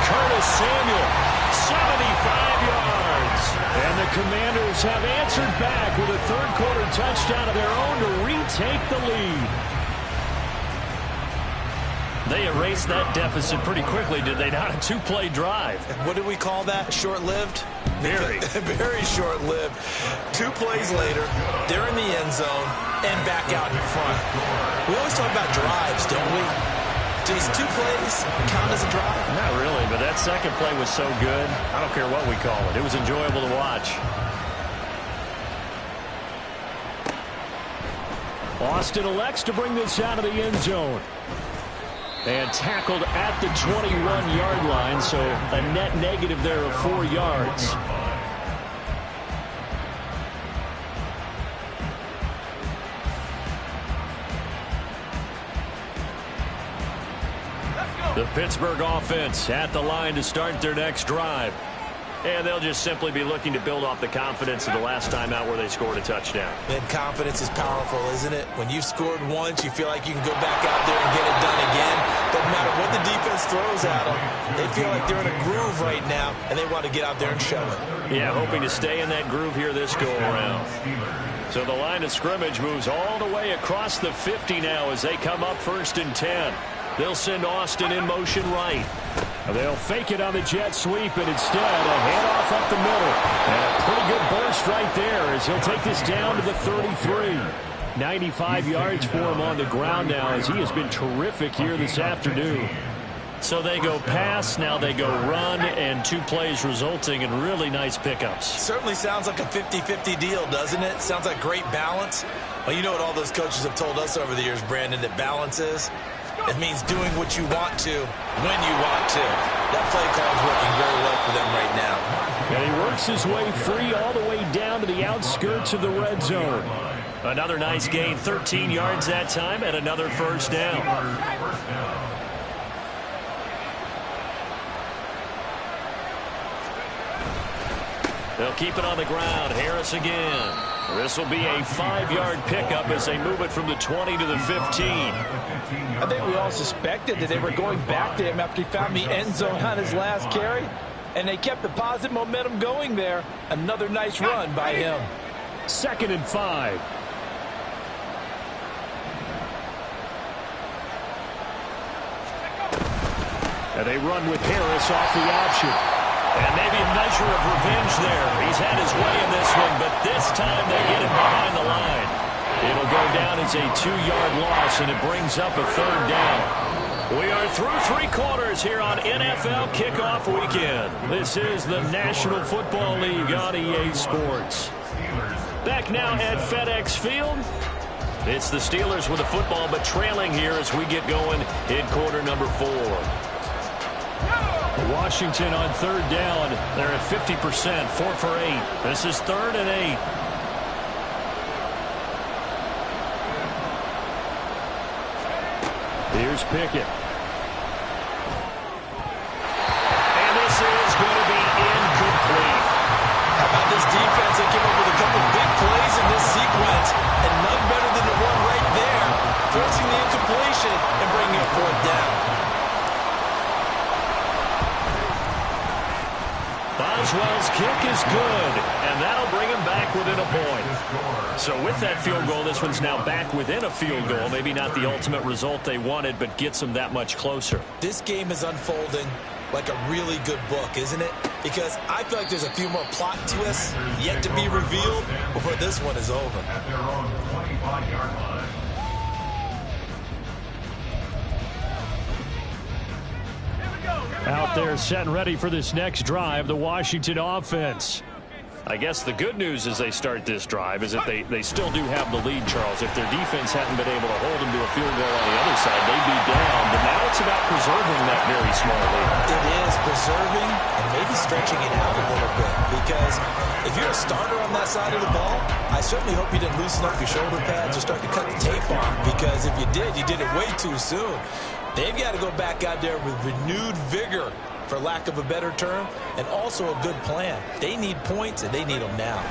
Speaker 2: Curtis Samuel, 75 yards. And the Commanders have answered back with a third-quarter touchdown of their own to retake the lead. They erased that deficit pretty quickly, did they not? A two-play drive.
Speaker 4: What did we call that? Short-lived?
Speaker 2: Very.
Speaker 4: Very short-lived. 2 plays later, they're in the end zone and back out in front. We always talk about drives, don't we? Does 2 plays count as a drive?
Speaker 2: Not really, but that second play was so good. I don't care what we call it. It was enjoyable to watch. Austin elects to bring this out of the end zone. And tackled at the 21-yard line, so a net negative there of 4 yards. The Pittsburgh offense at the line to start their next drive. And they'll just simply be looking to build off the confidence of the last time out where they scored a touchdown.
Speaker 4: And confidence is powerful, isn't it? When you've scored once, you feel like you can go back out there and get it done again. Doesn't matter what the defense throws at them. They feel like they're in a groove right now, and they want to get out there and show it.
Speaker 2: Yeah, hoping to stay in that groove here this go-around. So the line of scrimmage moves all the way across the 50 now as they come up 1st and 10. They'll send Austin in motion right. They'll fake it on the jet sweep, and instead a handoff up the middle. And a pretty good burst right there as he'll take this down to the 33. 95 yards for him on the ground now as he has been terrific here this afternoon. So they go pass, now they go run, and 2 plays resulting in really nice pickups.
Speaker 4: Certainly sounds like a 50-50 deal, doesn't it? Sounds like great balance. Well, you know what all those coaches have told us over the years, Brandon, that balance is? It means doing what you want to, when you want to. That play call is working very well for them right now.
Speaker 2: And he works his way free all the way down to the outskirts of the red zone. Another nice gain, 13 yards that time, and another first down. They'll keep it on the ground. Harris again. This will be a 5-yard pickup as they move it from the 20 to the 15.
Speaker 4: I think we all suspected that they were going back to him after he found the end zone on his last carry. And they kept the positive momentum going there. Another nice run by him.
Speaker 2: 2nd and 5. And they run with Harris off the option. And maybe a measure of revenge there. He's had his way in this one, but this time they get him behind the line. It'll go down as a 2-yard loss, and it brings up a 3rd down. We are through 3 quarters here on NFL Kickoff Weekend. This is the National Football League on EA Sports. Back now at FedEx Field. It's the Steelers with the football, but trailing here as we get going in quarter number 4. Washington on third down. They're at 50%, 4 for 8. This is 3rd and 8. Here's Pickett. And this is going to be incomplete.
Speaker 4: How about this defense? They came up with a couple big plays in this sequence, and none better than the one right there, forcing the incompletion and bringing up 4th down.
Speaker 2: Boswell's kick is good, and that'll bring him back within a point. So with that field goal, this one's now back within a field goal. Maybe not the ultimate result they wanted, but gets them that much closer.
Speaker 4: This game is unfolding like a really good book, isn't it? Because I feel like there's a few more plot twists yet to be revealed before this one is over.
Speaker 3: At their own 25-yard line.
Speaker 2: Out there set and ready for this next drive, the Washington offense. I guess the good news as they start this drive is that they still do have the lead, Charles. If their defense hadn't been able to hold them to a field goal on the other side, they'd be down. But now it's about preserving that very small lead.
Speaker 4: It is preserving and maybe stretching it out a little bit. Because if you're a starter on that side of the ball, I certainly hope you didn't loosen up your shoulder pads or start to cut the tape off. Because if you did it way too soon. They've got to go back out there with renewed vigor, for lack of a better term, and also a good plan. They need points, and they need them now.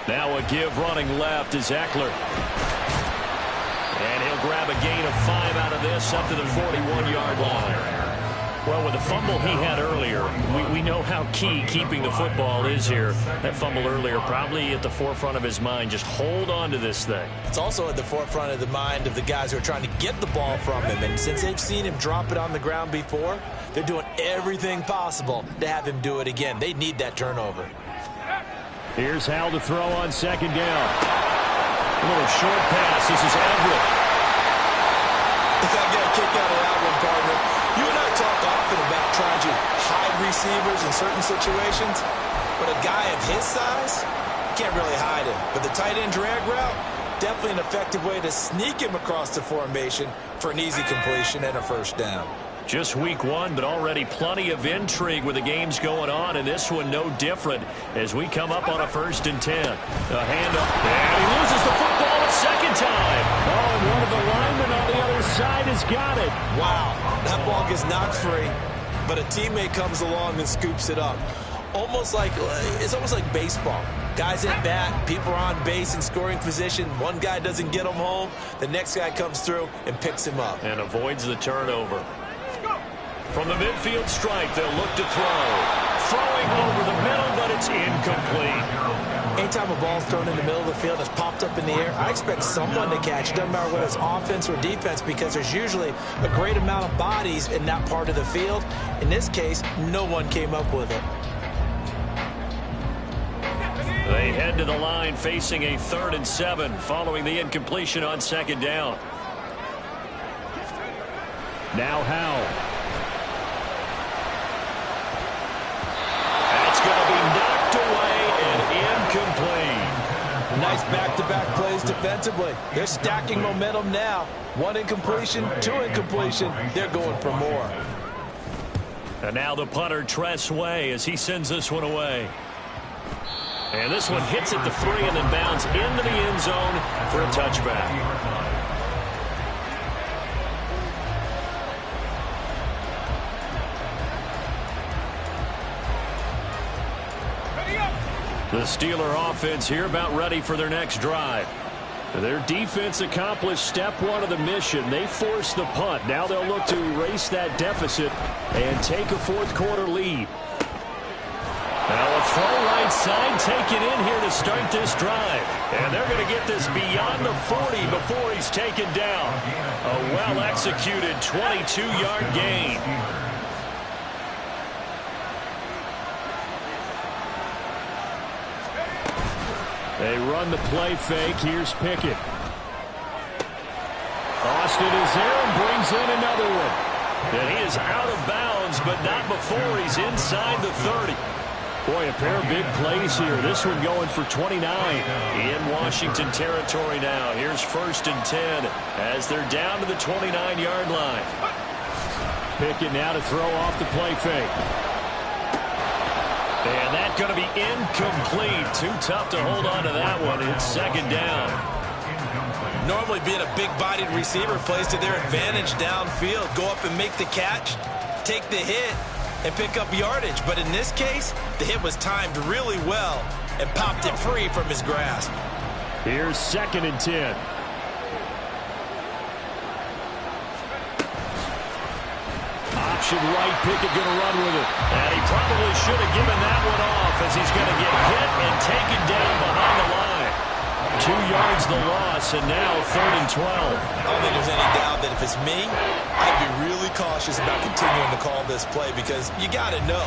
Speaker 2: Now a give running left is Eckler. And he'll grab a gain of 5 out of this up to the 41-yard line. Well, with the fumble he had earlier, we know how key keeping the football is here. That fumble earlier probably at the forefront of his mind. Just hold on to this thing.
Speaker 4: It's also at the forefront of the mind of the guys who are trying to get the ball from him. And since they've seen him drop it on the ground before, they're doing everything possible to have him do it again. They need that turnover.
Speaker 2: Here's Howell to throw on 2nd down. A little short pass. This is Everett.
Speaker 4: I get a kick out of that one, partner. You and I talk often about trying to hide receivers in certain situations, but a guy of his size, you can't really hide him. But the tight end drag route, definitely an effective way to sneak him across the formation for an easy completion and a 1st down.
Speaker 2: Just week 1, but already plenty of intrigue with the games going on, and this one no different as we come up on a 1st and 10. A handoff, and he loses the football a 2nd time. Oh, and one of the linemen on the other side has got it.
Speaker 4: Wow, that ball gets knocked free, but a teammate comes along and scoops it up. It's almost like baseball. Guys at bat, people are on base in scoring position. One guy doesn't get him home. The next guy comes through and picks him up.
Speaker 2: And avoids the turnover. From the midfield stripe, they'll look to throw. Throwing over the middle, but it's incomplete.
Speaker 4: Anytime a ball's thrown in the middle of the field, it's popped up in the air, I expect someone to catch. It doesn't matter whether it's offense or defense, because there's usually a great amount of bodies in that part of the field. In this case, no one came up with it.
Speaker 2: They head to the line facing a 3rd and 7 following the incompletion on 2nd down. Now Howell. That's going to be knocked away and incomplete.
Speaker 4: Nice back-to-back plays defensively. They're stacking momentum now. 1 incompletion, 2 incompletion. They're going for more.
Speaker 2: And now the punter, Tress Way, as he sends this one away. And this one hits at the 3 and then bounds into the end zone for a touchback. The Steeler offense here about ready for their next drive. Their defense accomplished step 1 of the mission. They forced the punt. Now they'll look to erase that deficit and take a 4th quarter lead. Now a throw right side taken in here to start this drive. And they're going to get this beyond the 40 before he's taken down. A well-executed 22-yard gain. They run the play fake. Here's Pickett. Austin is there and brings in another one. And he is out of bounds, but not before he's inside the 30. Boy, a pair of big plays here. This one going for 29 in Washington territory now. Here's 1st and 10 as they're down to the 29-yard line. Pickett now to throw off the play fake. And that's going to be incomplete. Too tough to hold on to that one. It's second down.
Speaker 4: Normally being a big-bodied receiver plays to their advantage downfield. Go up and make the catch, take the hit, and pick up yardage. But in this case, the hit was timed really well and popped it free from his grasp.
Speaker 2: Here's 2nd and 10. Option right, Pickett going to run with it. And he probably should have given that one off as he's going to get hit and taken down behind the line. 2 yards the loss, and now 3rd and 12.
Speaker 4: I don't think there's any doubt that if it's me, I'd be really cautious about continuing to call this play because you got to know,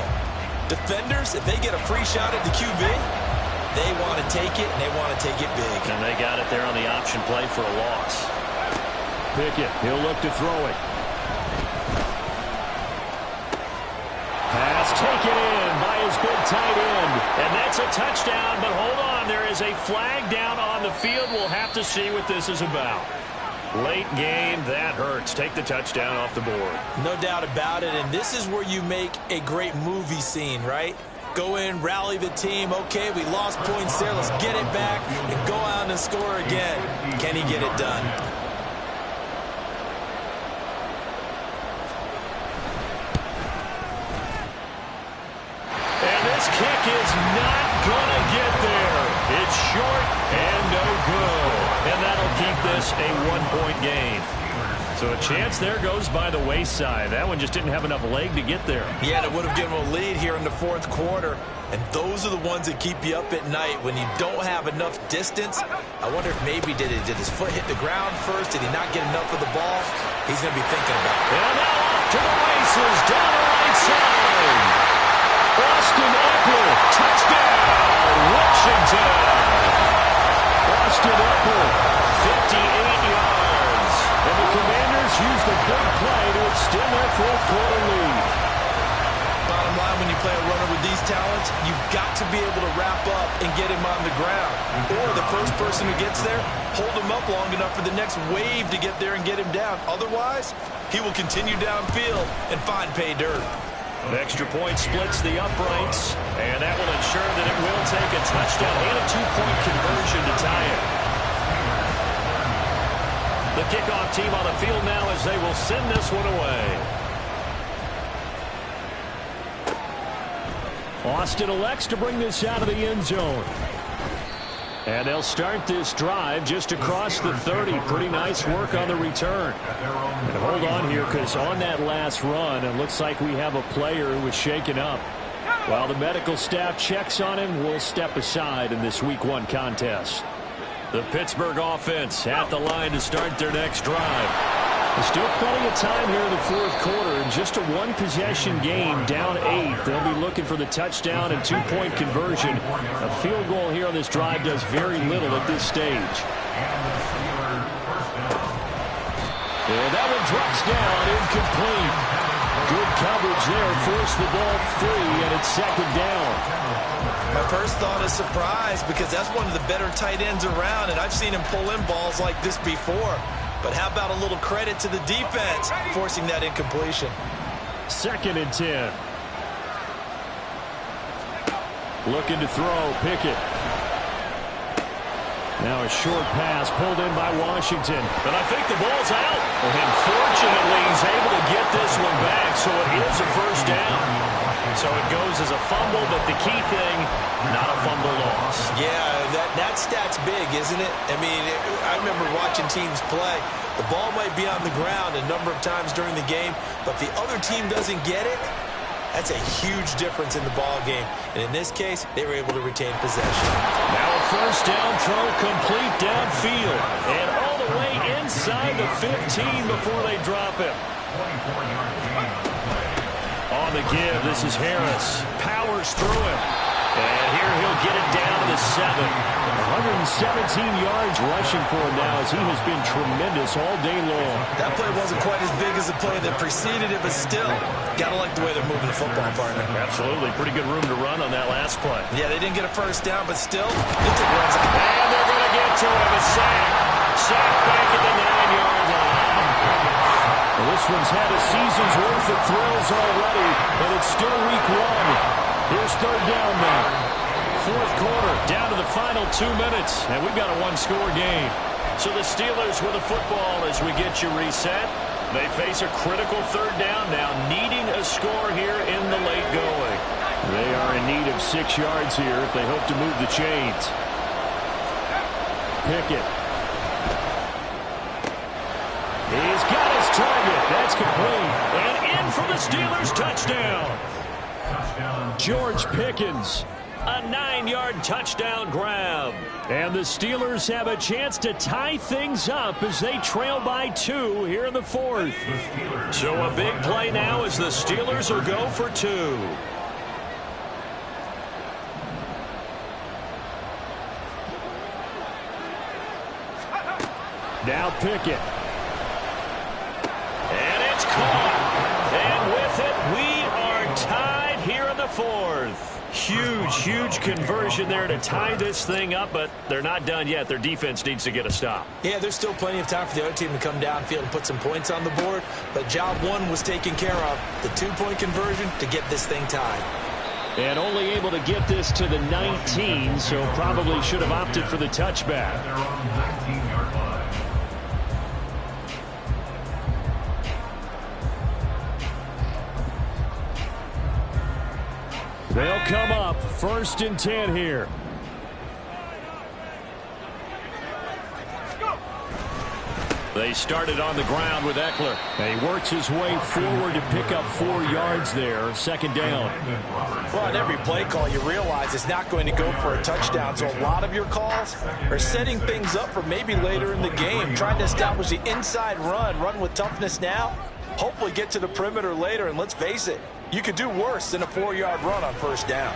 Speaker 4: defenders, if they get a free shot at the QB, they want to take it, and they want to take it big.
Speaker 2: And they got it there on the option play for a loss. Pickett, he'll look to throw it. Pass taken in by his big tight end. And that's a touchdown, but hold on. There is a flag down on the field. We'll have to see what this is about. Late game, that hurts. Take the touchdown off the board.
Speaker 4: No doubt about it, and this is where you make a great movie scene, right? Go in, rally the team. Okay, we lost points there. Let's get it back and go out and score again. Can he get it done?
Speaker 2: And this kick is not going to get there. It's short and no good. And that'll keep this a 1-point game. So a chance there goes by the wayside. That one just didn't have enough leg to get there.
Speaker 4: Yeah, and it would have given him a lead here in the 4th quarter. And those are the ones that keep you up at night when you don't have enough distance. I wonder if maybe did his foot hit the ground first? Did he not get enough of the ball? He's going to be thinking about it.
Speaker 2: And now off to the races down the right side. Austin Ekeler, touchdown, Washington. Austin Ekeler, 58 yards. And the Commanders use the big play to extend their 4th quarter lead.
Speaker 4: Bottom line, when you play a runner with these talents, you've got to be able to wrap up and get him on the ground. Or the first person who gets there, hold him up long enough for the next wave to get there and get him down. Otherwise, he will continue downfield and find pay dirt.
Speaker 2: An extra point splits the uprights, and that will ensure that it will take a touchdown and a 2-point conversion to tie it. The kickoff team on the field now as they will send this one away. Austin elects to bring this out of the end zone. And they'll start this drive just across the 30. Pretty nice work on the return. And hold on here, because on that last run, it looks like we have a player who was shaken up. While the medical staff checks on him, we'll step aside in this Week 1 contest. The Pittsburgh offense at the line to start their next drive. There's still plenty of time here in the 4th quarter. Just a 1-possession game, down 8. They'll be looking for the touchdown and 2-point conversion. A field goal here on this drive does very little at this stage. And that one drops down, incomplete. Good coverage there, forced the ball free, and it's 2nd down.
Speaker 4: My first thought is surprise because that's one of the better tight ends around, and I've seen him pull in balls like this before. But how about a little credit to the defense forcing that incompletion?
Speaker 2: 2nd and 10. Looking to throw, Pickett. Now a short pass pulled in by Washington. But I think the ball's out. And fortunately, he's able to get this one back, so it is a 1st down. So it goes as a fumble, but the key thing, not a fumble loss.
Speaker 4: Yeah, that stat's big, isn't it? I mean, I remember watching teams play. The ball might be on the ground a number of times during the game, but if the other team doesn't get it, that's a huge difference in the ball game. And in this case, they were able to retain possession.
Speaker 2: Now a 1st down throw complete downfield. And all the way inside the 15 before they drop him. On the give, this is Harris. Powers through him. And here he'll get it down to the 7. 117 yards rushing for him now as he has been tremendous all day long.
Speaker 4: That play wasn't quite as big as the play that preceded it, but still, got to like the way they're moving the football, partner.
Speaker 2: Absolutely. Pretty good room to run on that last play.
Speaker 4: Yeah, they didn't get a 1st down, but still, they took runs.
Speaker 2: And they're going to get to him. A sack. Sack back at the 9-yard line. Well, This one's had a season's worth of thrills already, and it's still week 1. Here's third down now. Fourth quarter, down to the final 2 minutes, and we've got a one-score game.
Speaker 5: So the Steelers with the football as we get you reset. They face a critical third down now, needing a score here in the late going.
Speaker 2: They are in need of 6 yards here if they hope to move the chains. Pickett. He's got his target. That's complete. And in for the Steelers touchdown. George Pickens.
Speaker 5: A 9-yard touchdown grab.
Speaker 2: And the Steelers have a chance to tie things up as they trail by 2 here in the fourth.
Speaker 5: So a big play now as the Steelers will go for 2.
Speaker 2: Now Pickett.
Speaker 5: And it's caught. And with it, we are tied here in the fourth. Huge conversion there to tie this thing up, but they're not done yet. Their defense needs to get a stop.
Speaker 4: Yeah, there's still plenty of time for the other team to come downfield and put some points on the board, but job 1 was taken care of, the 2-point conversion to get this thing tied.
Speaker 2: And only able to get this to the 19, so probably should have opted for the touchback.
Speaker 3: Their own 19-yard line.
Speaker 2: They'll come up 1st and 10 here.
Speaker 5: They started on the ground with Eckler.
Speaker 2: And he works his way forward to pick up 4 yards there. Second down.
Speaker 4: Well, on every play call, you realize it's not going to go for a touchdown, so a lot of your calls are setting things up for maybe later in the game, trying to establish the inside run with toughness now, hopefully get to the perimeter later, and let's face it, you could do worse than a 4-yard run on first down.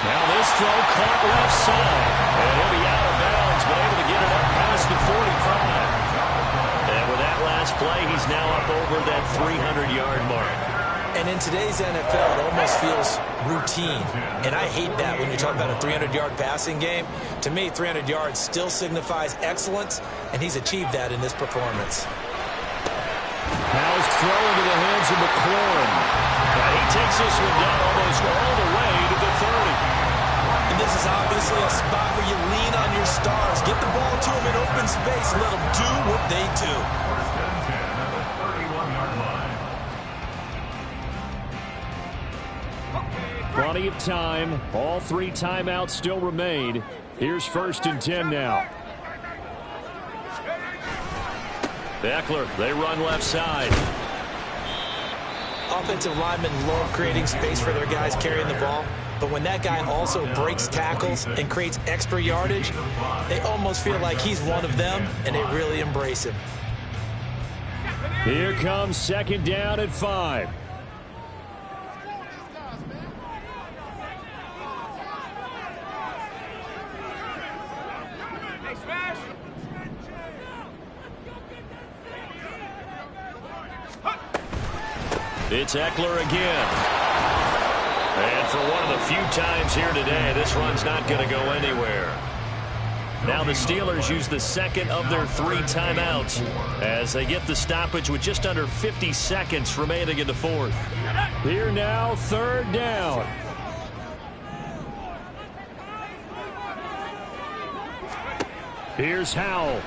Speaker 2: Now this throw caught left side.
Speaker 5: And he'll be out of bounds, but able to get it up past the 45. And with that last play, he's now up over that 300-yard mark.
Speaker 4: And in today's NFL, it almost feels routine. And I hate that when you talk about a 300-yard passing game. To me, 300 yards still signifies excellence, and he's achieved that in this performance.
Speaker 2: Now his throw into the hands of McLaurin.
Speaker 5: Now he takes this one down almost all the way to the 30.
Speaker 4: And this is obviously a spot where you lean on your stars. Get the ball to them in open space and let them do what they do.
Speaker 3: First and 10 at the 31-yard line.
Speaker 2: Plenty of time. All 3 timeouts still remain. Here's 1st and 10 now.
Speaker 5: Eckler, they run left side.
Speaker 4: Offensive linemen love creating space for their guys carrying the ball. But when that guy also breaks tackles and creates extra yardage, they almost feel like he's one of them, and they really embrace him.
Speaker 2: Here comes 2nd down at 5.
Speaker 5: It's Eckler again. And for one of the few times here today, this run's not going to go anywhere. Now the Steelers use the second of their 3 timeouts as they get the stoppage with just under 50 seconds remaining in the fourth.
Speaker 2: Here now, 3rd down. Here's Howell.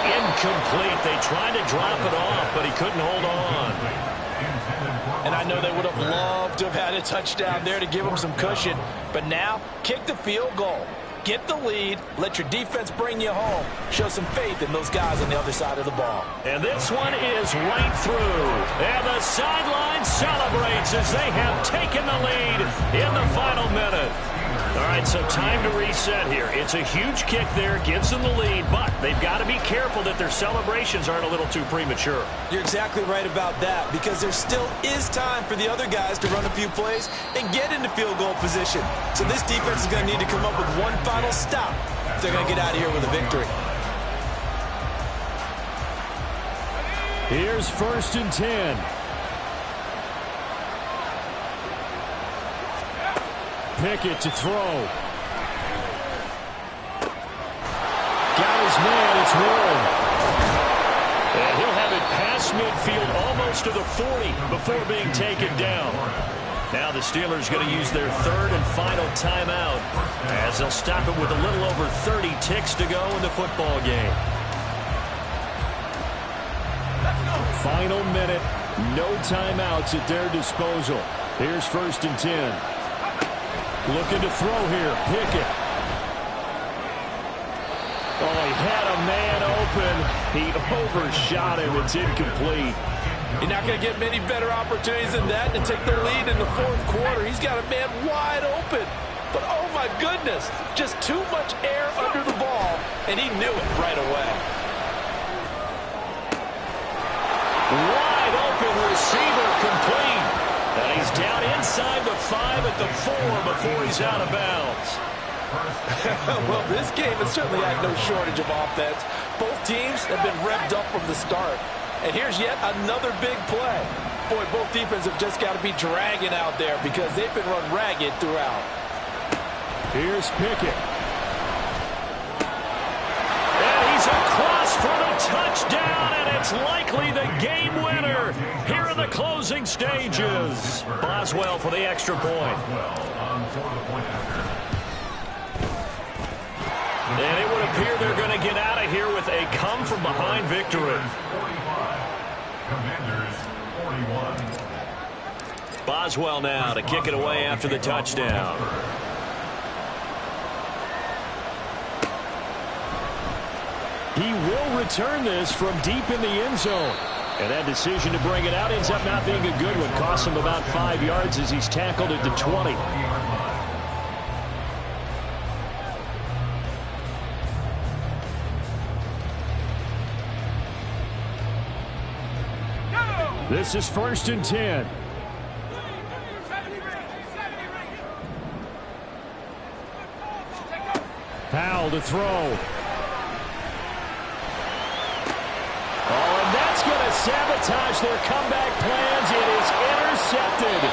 Speaker 5: Incomplete. They tried to drop it off, but he couldn't hold on.
Speaker 4: And I know they would have loved to have had a touchdown there to give them some cushion. But now, kick the field goal. Get the lead. Let your defense bring you home. Show some faith in those guys on the other side of the ball.
Speaker 5: And this one is right through. And the sideline celebrates as they have taken the lead in the final minute. All right, so time to reset here. It's a huge kick there, gives them the lead, but they've got to be careful that their celebrations aren't a little too premature.
Speaker 4: You're exactly right about that, because there still is time for the other guys to run a few plays and get into field goal position. So this defense is going to need to come up with one final stop if they're going to get out of here with a victory.
Speaker 2: Here's 1st and 10. Pickett to throw. his man. It's Warren. And he'll have it past midfield almost to the 40 before being taken down. Now the Steelers going to use their third and final timeout as they'll stop it with a little over 30 ticks to go in the football game. Final minute, no timeouts at their disposal. Here's 1st and 10. Looking to throw here, Pickett. Oh, he had a man open. He overshot him. It's incomplete.
Speaker 4: You're not going to get many better opportunities than that to take the lead in the 4th quarter. He's got a man wide open. But, oh, my goodness, just too much air under the ball, and he knew it right away.
Speaker 2: Wide open receiver complete. And he's down inside the 5 at the 4 before he's out of bounds.
Speaker 4: Well, this game has certainly had no shortage of offense. Both teams have been revved up from the start. And here's yet another big play. Boy, both defenses have just got to be dragging out there because they've been run ragged throughout.
Speaker 2: Here's Pickett. And he's across for the touchdown, and it's likely the game winner here in the closing stages. Boswell for the extra point. And it would appear they're going to get out of here with a come-from-behind victory.
Speaker 3: Commanders 41.
Speaker 2: Boswell now to kick it away after the touchdown. He will return this from deep in the end zone. And that decision to bring it out ends up not being a good one. Costs him about 5 yards as he's tackled at the 20. This is 1st and 10. Powell to throw. Oh, and that's going to sabotage their comeback plans. It is intercepted.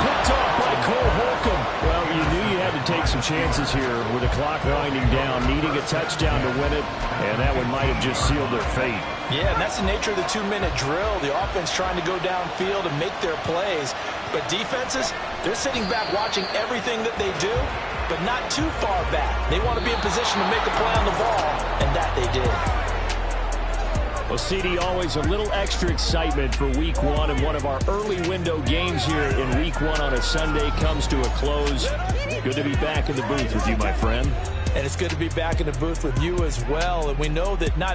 Speaker 2: Picked off by Cole Holcomb. Well, you knew you had to take some chances here with the clock winding down, needing a touchdown to win it, and that one might have just sealed their fate.
Speaker 4: Yeah, and that's the nature of the 2-minute drill. The offense trying to go downfield and make their plays. But defenses, they're sitting back watching everything that they do, but not too far back. They want to be in position to make a play on the ball, and that they did.
Speaker 2: Well, CD, always a little extra excitement for Week 1, and one of our early window games here in Week 1 on a Sunday comes to a close. Good to be back in the booth with you, my friend.
Speaker 4: And it's good to be back in the booth with you as well. And we know that not